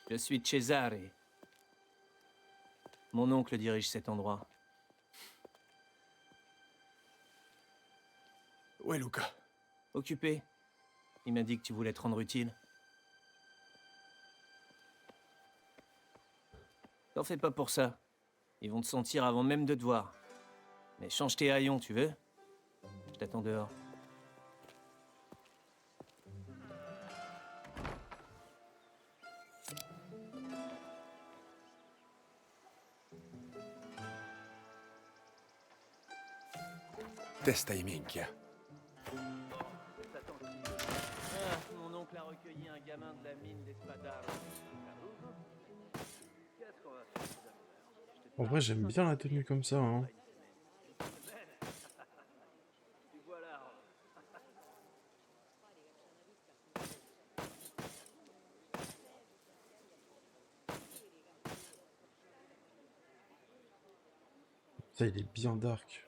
Je suis Cesare. Mon oncle dirige cet endroit. Où est Luca? Occupé. Il m'a dit que tu voulais te rendre utile. T'en fais pas pour ça. Ils vont te sentir avant même de te voir. Mais change tes haillons, tu veux? Je t'attends dehors. Testa i minchia. Mon oncle a recueilli un gamin de la mine d'Espadaro. En vrai, j'aime bien la tenue comme ça, hein. Ça, il est bien dark.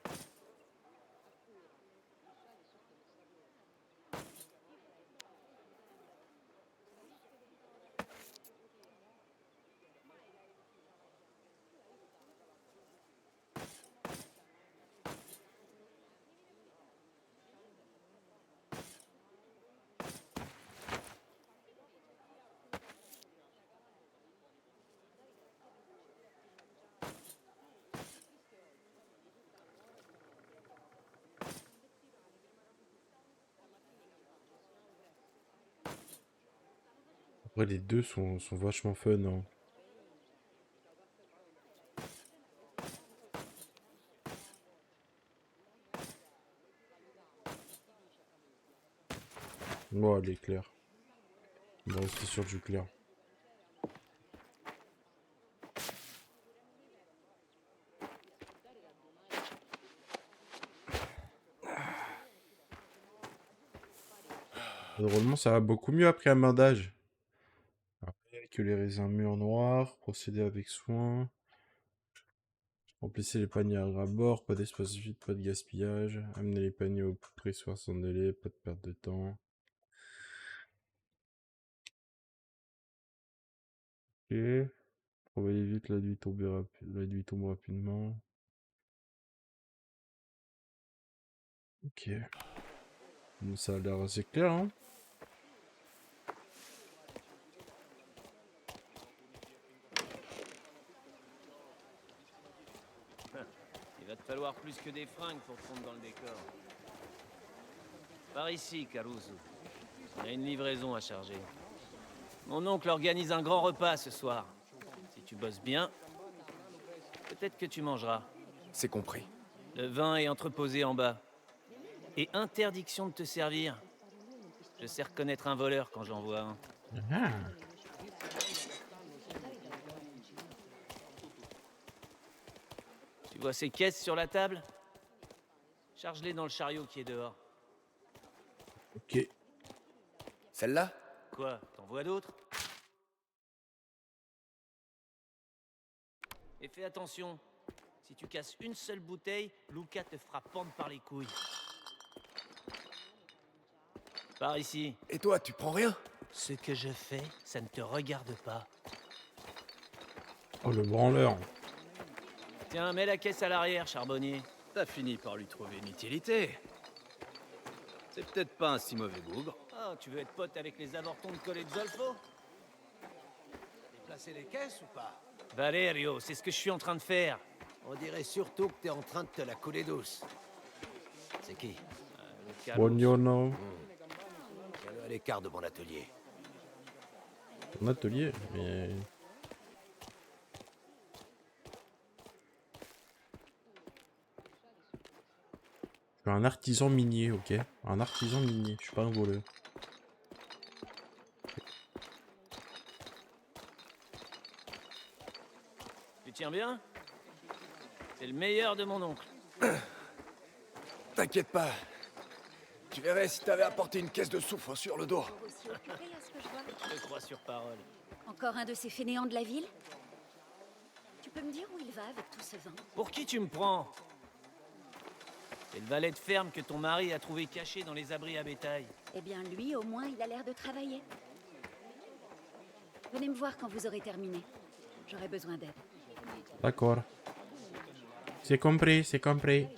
Après, les deux sont vachement fun, hein. Bon, elle est claire. On va rester sur du clair. Drôlement, ça va beaucoup mieux après un bain d'âge. Après, que les raisins mûrs noirs, procéder avec soin. Remplissez les paniers à ras-bord, pas d'espace vide, pas de gaspillage. Amenez les paniers au pressoir sans délai, pas de perte de temps. Ok. Travaillez vite, la nuit tombe rapidement. Ok. Bon, ça a l'air assez clair, hein. Il va te falloir plus que des fringues pour te fondre dans le décor. Par ici, Caruso. On a une livraison à charger. Mon oncle organise un grand repas ce soir. Si tu bosses bien, peut-être que tu mangeras. C'est compris. Le vin est entreposé en bas. Et interdiction de te servir. Je sais reconnaître un voleur quand j'en vois un. Tu vois ces caisses sur la table? Charge-les dans le chariot qui est dehors. Ok. Celle-là? Quoi? T'en vois d'autres? Et fais attention. Si tu casses une seule bouteille, Luca te fera pendre par les couilles. Par ici. Et toi, tu prends rien? Ce que je fais, ça ne te regarde pas. Oh, le branleur. Tiens, mets la caisse à l'arrière, charbonnier. T'as fini par lui trouver une utilité. C'est peut-être pas un si mauvais bougre. Ah, tu veux être pote avec les avortons de Colle et de Zolfo? Déplacer les caisses ou pas? Valerio, c'est ce que je suis en train de faire. On dirait surtout que t'es en train de te la couler douce. C'est qui? Buongiorno. Tiens-le à l'écart de mon atelier. Ton atelier, mais... Je suis un artisan minier, ok? Un artisan minier, je suis pas un voleur. Tu tiens bien? C'est le meilleur de mon oncle. T'inquiète pas. Tu verrais si t'avais apporté une caisse de soufre sur le dos. Je crois sur parole. Encore un de ces fainéants de la ville? Tu peux me dire où il va avec tout ce vin? Pour qui tu me prends? C'est le valet de ferme que ton mari a trouvé caché dans les abris à bétail. Eh bien, lui, au moins, il a l'air de travailler. Venez me voir quand vous aurez terminé. J'aurai besoin d'aide. D'accord. C'est compris, c'est compris.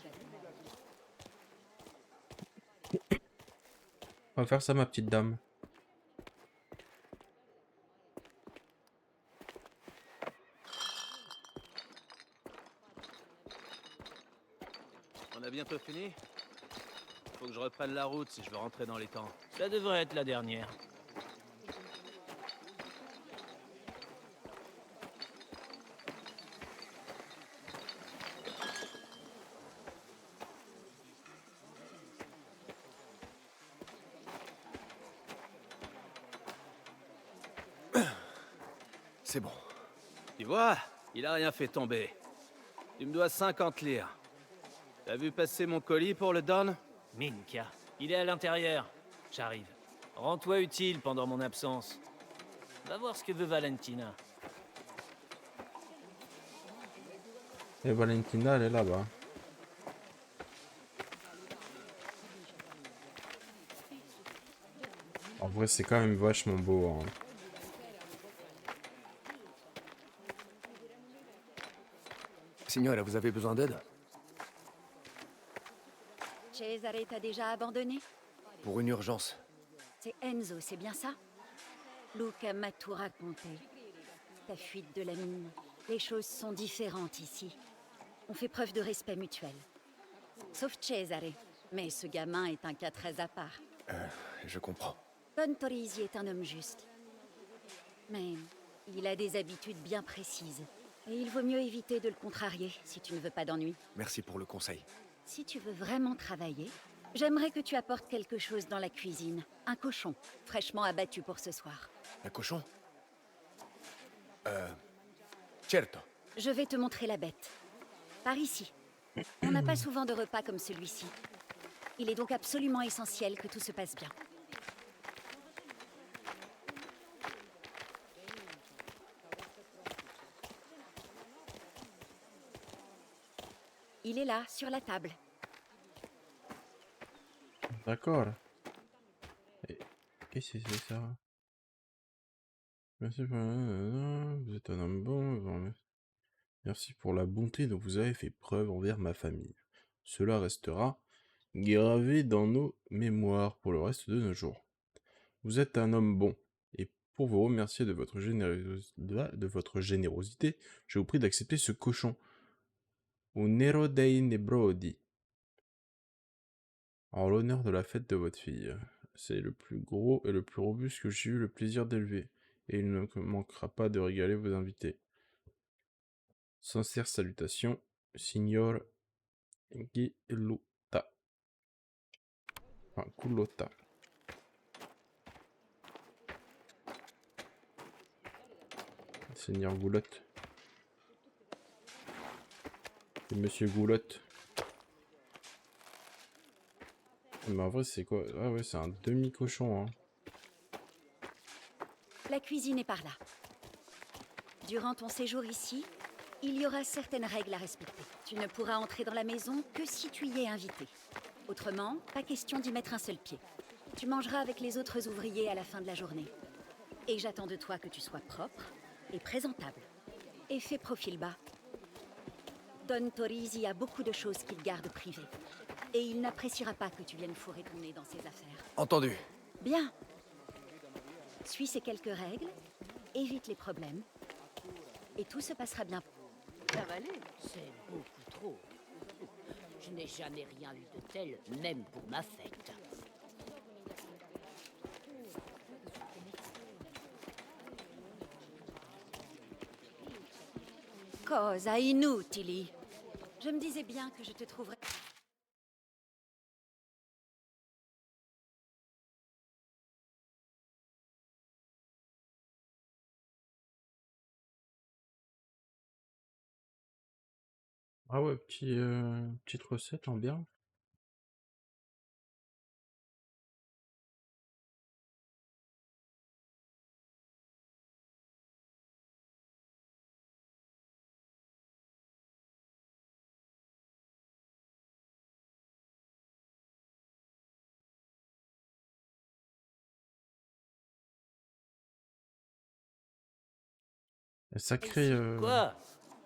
On va faire ça, ma petite dame. On a bientôt fini? Faut que je reprenne la route si je veux rentrer dans les temps. Ça devrait être la dernière. C'est bon. Tu vois, il a rien fait tomber. Tu me dois 50 lire. T'as vu passer mon colis pour le Don? Minka, il est à l'intérieur. J'arrive. Rends-toi utile pendant mon absence. Va voir ce que veut Valentina. Et Valentina, elle est là-bas. En vrai, c'est quand même vachement beau. Hein. Signora, vous avez besoin d'aide? Cesare t'a déjà abandonné? Pour une urgence. C'est Enzo, c'est bien ça? Luca m'a tout raconté. Ta fuite de la mine. Les choses sont différentes ici. On fait preuve de respect mutuel. Sauf Cesare. Mais ce gamin est un cas très à part. Je comprends. Don Torrisi est un homme juste. Mais il a des habitudes bien précises. Et il vaut mieux éviter de le contrarier si tu ne veux pas d'ennui. Merci pour le conseil. Si tu veux vraiment travailler, j'aimerais que tu apportes quelque chose dans la cuisine. Un cochon, fraîchement abattu pour ce soir. Un cochon? Certo. Je vais te montrer la bête. Par ici. On n'a pas souvent de repas comme celui-ci. Il est donc absolument essentiel que tout se passe bien. Il est là, sur la table. D'accord. Qu'est-ce que c'est ça? Merci pour... Vous êtes un homme bon. Merci pour la bonté dont vous avez fait preuve envers ma famille. Cela restera gravé dans nos mémoires pour le reste de nos jours. Vous êtes un homme bon. Et pour vous remercier de votre générosité, je vous prie d'accepter ce cochon. Un nero dei Nebrodi. En l'honneur de la fête de votre fille. C'est le plus gros et le plus robuste que j'ai eu le plaisir d'élever. Et il ne manquera pas de régaler vos invités. Sincères salutations, Signor Giluta. Enfin, Culota. Seigneur Goulotte. Et Monsieur Goulotte. Mais en vrai, c'est quoi? Ah ouais, c'est un demi-cochon, hein. La cuisine est par là. Durant ton séjour ici, il y aura certaines règles à respecter. Tu ne pourras entrer dans la maison que si tu y es invité. Autrement, pas question d'y mettre un seul pied. Tu mangeras avec les autres ouvriers à la fin de la journée. Et j'attends de toi que tu sois propre et présentable. Et fais profil bas. Don Torisi a beaucoup de choses qu'il garde privées. Et il n'appréciera pas que tu viennes fourrer ton nez dans ses affaires. Entendu. Bien. Suis ces quelques règles, évite les problèmes, et tout se passera bien. Cavaler, c'est beaucoup trop. Je n'ai jamais rien eu de tel, même pour ma fête. Cosa inutili. Je me disais bien que je te trouverais... Ah ouais, petite recette en bien. Sacré, Quoi?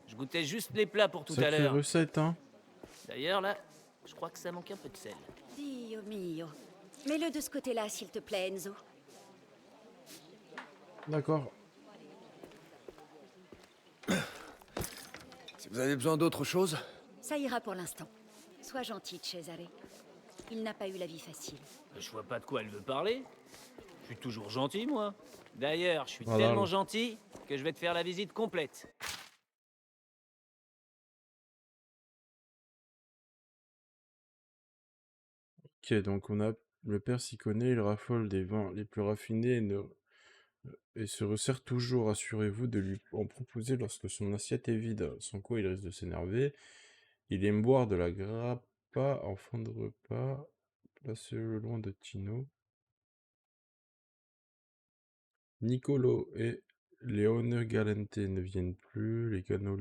Je goûtais juste les plats pour tout à sacrée l'heure. recette, hein. D'ailleurs, là, je crois que ça manque un peu de sel. Dio mio. Mets-le de ce côté-là, s'il te plaît, Enzo. D'accord. Si vous avez besoin d'autre chose, Ça ira pour l'instant. Sois gentil, Cesare. Il n'a pas eu la vie facile. Je vois pas de quoi elle veut parler. Je suis toujours gentil, moi. D'ailleurs, je suis Voilà. tellement gentil que je vais te faire la visite complète. Ok, donc on a le père s'y connaît, il raffole des vins les plus raffinés et se resserre toujours. Assurez-vous de lui en proposer lorsque son assiette est vide, sans quoi il risque de s'énerver. Il aime boire de la grappa en fin de repas. Placez-le loin de Tino. Nicolo et Leone Galante ne viennent plus. Les canaux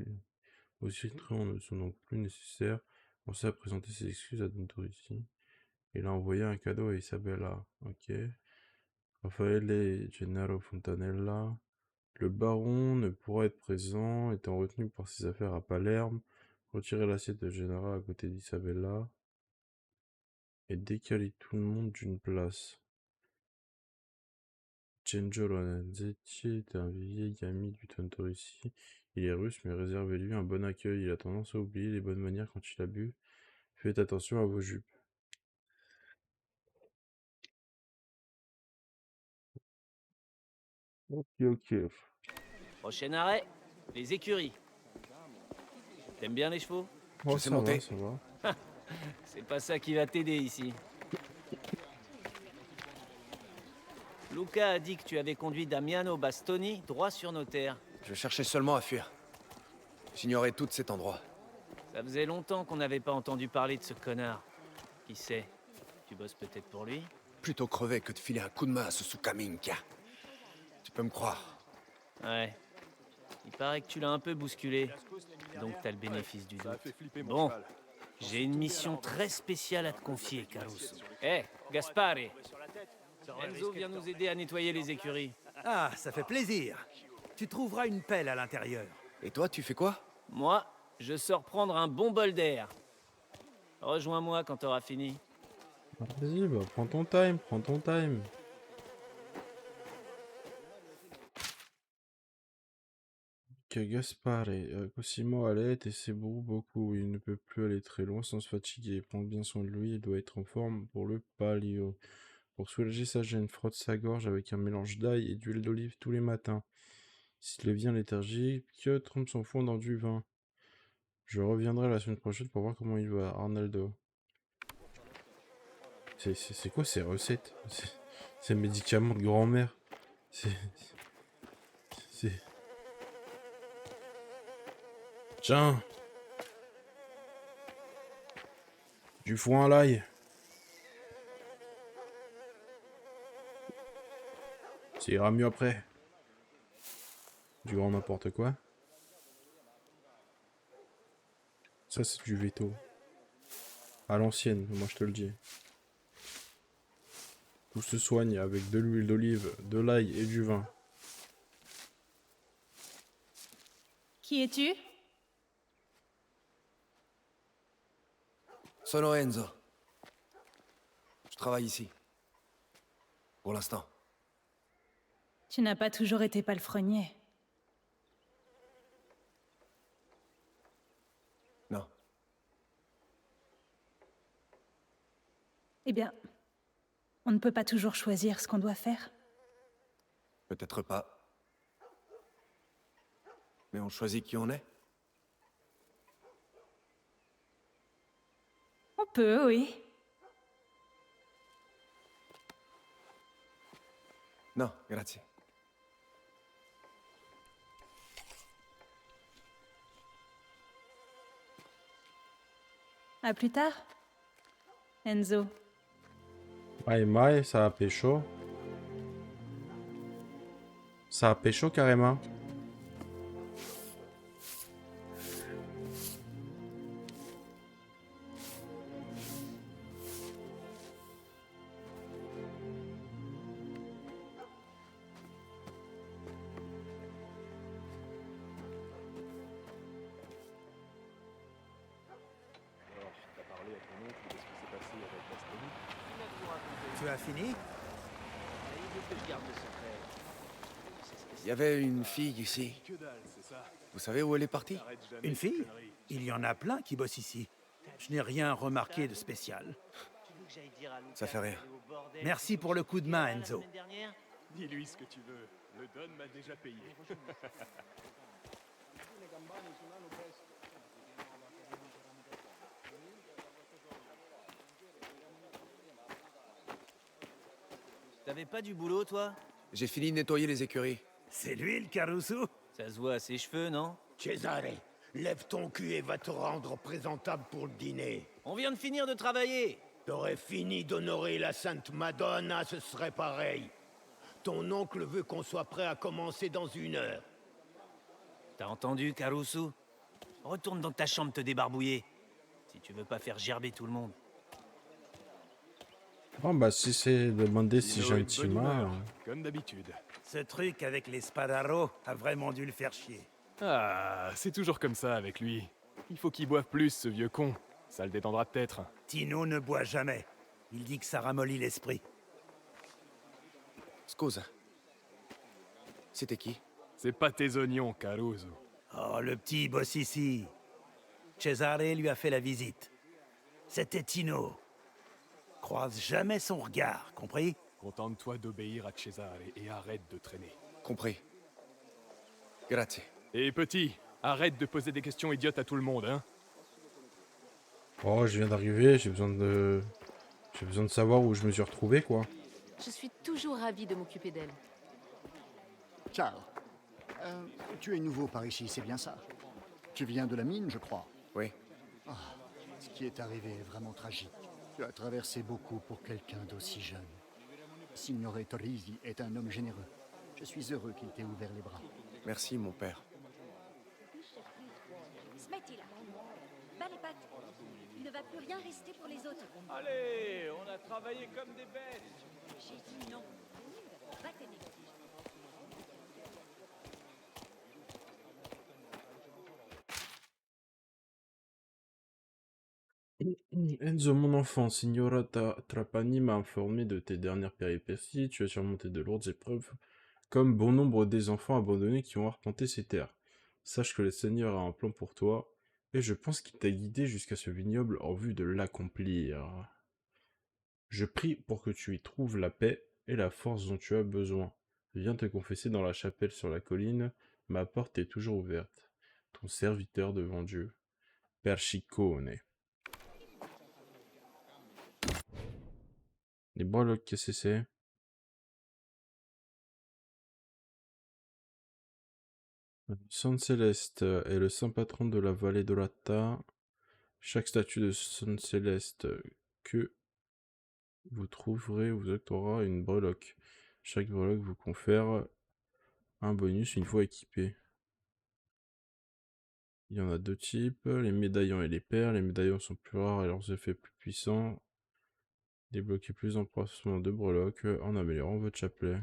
aussi très ne sont donc plus nécessaires. Pensez à présenter ses excuses à Don Torisi. Il a envoyé un cadeau à Isabella. Ok. Raffaele Gennaro Fontanella. Le baron ne pourra être présent, étant retenu par ses affaires à Palerme. Retirez l'assiette de Gennaro à côté d'Isabella. Et décalez tout le monde d'une place. Cenjo Lorenzetti est un vieil ami du Don Torisi. Il est russe, mais réservez-lui un bon accueil. Il a tendance à oublier les bonnes manières quand il a bu. Faites attention à vos jupes. Ok. Prochain arrêt, les écuries. T'aimes bien les chevaux? Oh, ça va, ça va. C'est pas ça qui va t'aider ici. Luca a dit que tu avais conduit Damiano Bastoni droit sur nos terres. je cherchais seulement à fuir. J'ignorais tout de cet endroit. Ça faisait longtemps qu'on n'avait pas entendu parler de ce connard. Qui sait? Tu bosses peut-être pour lui? Plutôt crever que de filer un coup de main à ce Sukaminka. Tu peux me croire. Ouais. Il paraît que tu l'as un peu bousculé. Donc t'as le bénéfice du doute. Bon. J'ai une mission très spéciale à te confier, Caruso. Hé, Gaspare! Enzo vient nous aider à nettoyer les écuries. Ah, ça fait plaisir. Tu trouveras une pelle à l'intérieur. Et toi, tu fais quoi? Moi, je sors prendre un bon bol d'air. Rejoins-moi quand t'auras fini. Vas-y, bah prends ton time. Que Gaspare, Cosimo allait et s'ébroue beaucoup. Il ne peut plus aller très loin sans se fatiguer. Prendre bien soin de lui, il doit être en forme pour le palio. Pour soulager sa gêne, frotte sa gorge avec un mélange d'ail et d'huile d'olive tous les matins. S'il devient léthargique, trempe son foin dans du vin. Je reviendrai la semaine prochaine pour voir comment il va, Arnaldo. C'est quoi ces recettes? Ces médicaments de grand-mère? C'est... Tiens! Du foin à l'ail. Ça ira mieux après. Du grand n'importe quoi. Ça, c'est du veto. À l'ancienne, moi je te le dis. Tout se soigne avec de l'huile d'olive, de l'ail et du vin. Qui es-tu? Sono Enzo. Je travaille ici. Pour l'instant. Tu n'as pas toujours été palefrenier. Non. Eh bien, on ne peut pas toujours choisir ce qu'on doit faire. Peut-être pas. Mais on choisit qui on est. On peut, oui. Non, grazie. À plus tard, Enzo. Mai mai, ça a pécho. Ça a pécho carrément. Tu as fini? Il y avait une fille ici. Vous savez où elle est partie? Une fille? Il y en a plein qui bossent ici. Je n'ai rien remarqué de spécial. Ça fait rien. Merci pour le coup de main, Enzo. Dis-lui ce que tu veux. Le Don m'a déjà payé. T'avais pas du boulot, toi? J'ai fini de nettoyer les écuries. C'est lui, le Caruso? Ça se voit à ses cheveux, non? Cesare, lève ton cul et va te rendre présentable pour le dîner. On vient de finir de travailler. T'aurais fini d'honorer la Sainte Madonna, ce serait pareil. Ton oncle veut qu'on soit prêt à commencer dans 1 heure. T'as entendu, Caruso? Retourne dans ta chambre te débarbouiller. Si tu veux pas faire gerber tout le monde. Bon bah si c'est demandé si Dino est de bonne gentiment... humeur, comme d'habitude. Ce truc avec les Spadaro a vraiment dû le faire chier. Ah, c'est toujours comme ça avec lui. Il faut qu'il boive plus, ce vieux con. Ça le détendra peut-être. Tino ne boit jamais. Il dit que ça ramollit l'esprit. Scusa. C'était qui? C'est pas tes oignons, Caruso. Oh, le petit bosse ici. Cesare lui a fait la visite. C'était Tino. Croise jamais son regard, compris? Contente-toi d'obéir à Cesare et arrête de traîner. Compris. Grazie. Et petit, arrête de poser des questions idiotes à tout le monde, hein. Oh, je viens d'arriver, j'ai besoin de... J'ai besoin de savoir où je me suis retrouvé, quoi. Je suis toujours ravie de m'occuper d'elle. Ciao. Tu es nouveau par ici, c'est bien ça? Tu viens de la mine, je crois. Oui. Ah, ce qui est arrivé est vraiment tragique. Tu as traversé beaucoup pour quelqu'un d'aussi jeune. Signore Torrisi est un homme généreux. Je suis heureux qu'il t'ait ouvert les bras. Merci, mon père. Smettila. Bas les pattes. Il ne va plus rien rester pour les autres. Allez, on a travaillé comme des bêtes. J'ai dit non. Va t'aimer. Enzo, mon enfant, Signora Trapani m'a informé de tes dernières péripéties. Tu as surmonté de lourdes épreuves, comme bon nombre des enfants abandonnés qui ont arpenté ces terres. Sache que le Seigneur a un plan pour toi, et je pense qu'il t'a guidé jusqu'à ce vignoble en vue de l'accomplir. Je prie pour que tu y trouves la paix et la force dont tu as besoin. Viens te confesser dans la chapelle sur la colline, ma porte est toujours ouverte. Ton serviteur devant Dieu, Perchicone. Les breloques, qu'est-ce que c'est? San Céleste est le saint patron de la vallée d'Olata. Chaque statue de San Céleste que vous trouverez vous octroiera une breloque. Chaque breloque vous confère un bonus une fois équipé. Il y en a 2 types, les médaillons et les perles. Les médaillons sont plus rares et leurs effets plus puissants. Débloquez plus d'emplacements de breloques en améliorant votre chapelet.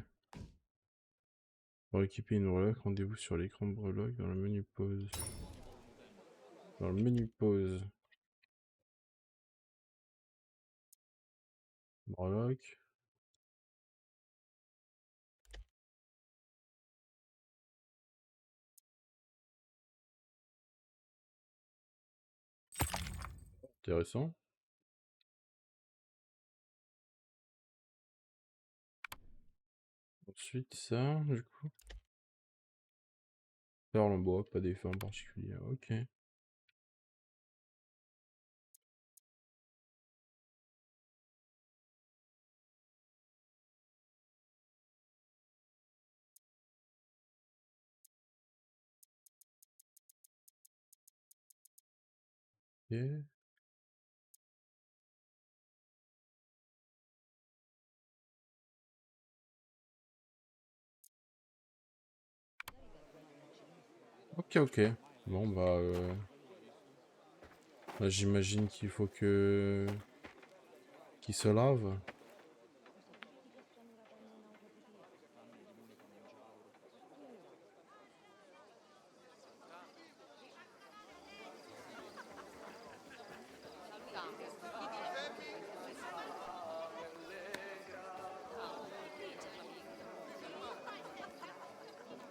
Pour équiper une breloque, rendez-vous sur l'écran de breloque dans le menu pause. Dans le menu pause. Breloque. Intéressant. Ensuite, ça, du coup. Perle en bois, pas d'effet en particulier. Ok. Ok. Ok, ok. Bon, bah... là, j'imagine qu'il faut que... qu'il se lave.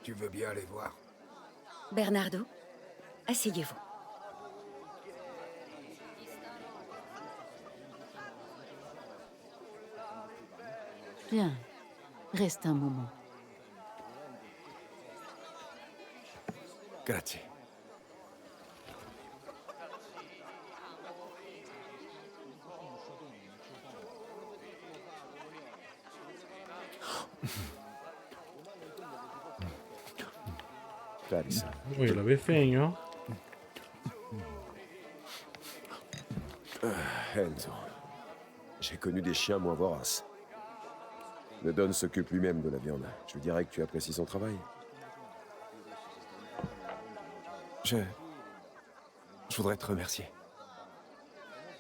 Tu veux bien aller voir? Bernardo, asseyez-vous. Viens, reste un moment. Grazie. Clarissa. Oui, il avait faim, hein. Enzo. J'ai connu des chiens moins voraces. Le Don s'occupe lui-même de la viande. Je dirais que tu apprécies son travail. Je voudrais te remercier.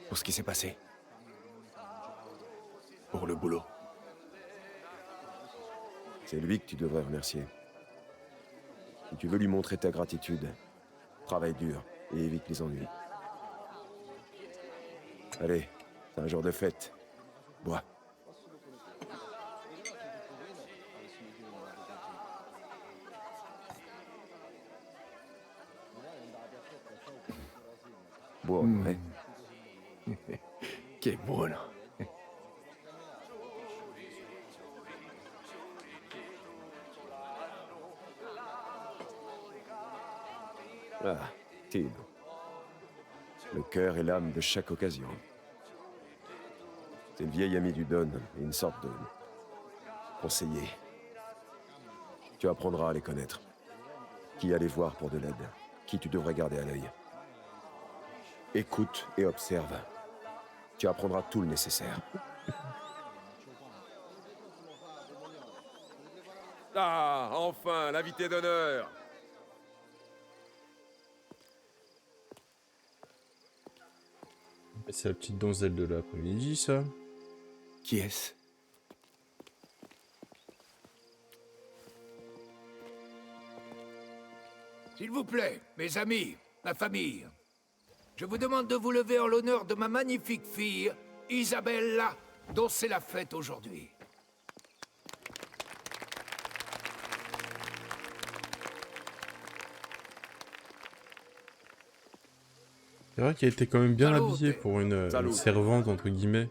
Pour ce qui s'est passé. Pour le boulot. C'est lui que tu devrais remercier. Si tu veux lui montrer ta gratitude, travaille dur et évite les ennuis. Allez, c'est un jour de fête. Bois. Bois, ouais. Che buono. Ah, Tino. Le cœur et l'âme de chaque occasion. C'est le vieil ami du Don et une sorte de conseiller. Tu apprendras à les connaître. Qui aller voir pour de l'aide, qui tu devrais garder à l'œil. Écoute et observe. Tu apprendras tout le nécessaire. Ah, enfin, l'invité d'honneur. C'est la petite donzelle de l'après-midi, ça. Qui est-ce? S'il vous plaît, mes amis, ma famille, je vous demande de vous lever en l'honneur de ma magnifique fille, Isabella, dont c'est la fête aujourd'hui. C'est vrai qu'elle était quand même bien Salute. habillée pour une Salute. servante, entre guillemets.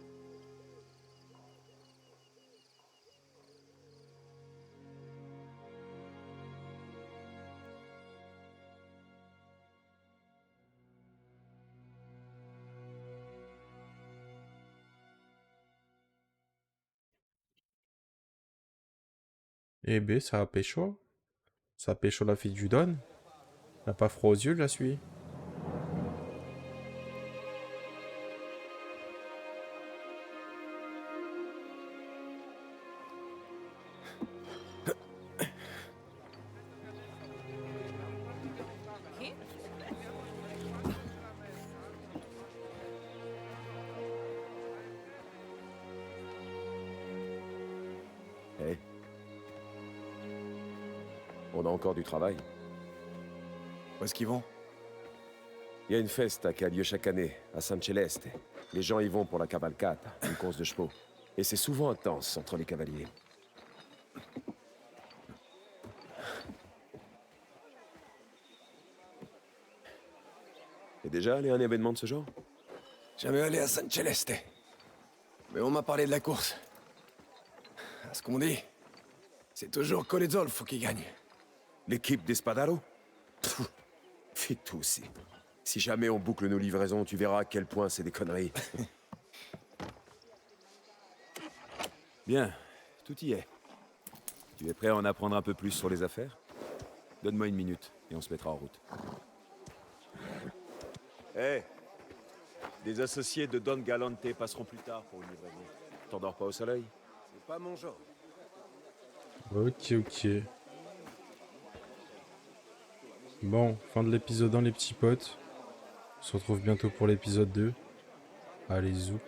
Eh ben, ça a pécho. Ça a pécho la fille du Don. Elle a pas froid aux yeux, là, celui. Eh? On a encore du travail. Où est-ce qu'ils vont? Il y a une festa qui a lieu chaque année, à San Celeste. Les gens y vont pour la cavalcata, une course de chevaux. Et c'est souvent intense entre les cavaliers. T'es déjà allé à un événement de ce genre? Jamais allé à San Celeste. Mais on m'a parlé de la course. À ce qu'on dit, c'est toujours Colezolfo qui gagne. L'équipe d'Espadaro? Fais tout aussi. Si jamais on boucle nos livraisons, tu verras à quel point c'est des conneries. Bien, tout y est. Tu es prêt à en apprendre un peu plus sur les affaires? Donne-moi une minute et on se mettra en route. Hé! Des associés de Don Galante passeront plus tard pour une livraison. T'endors pas au soleil? C'est pas mon genre. Ok, ok. Bon, fin de l'épisode 1 les petits potes. On se retrouve bientôt pour l'épisode 2. Allez, zou.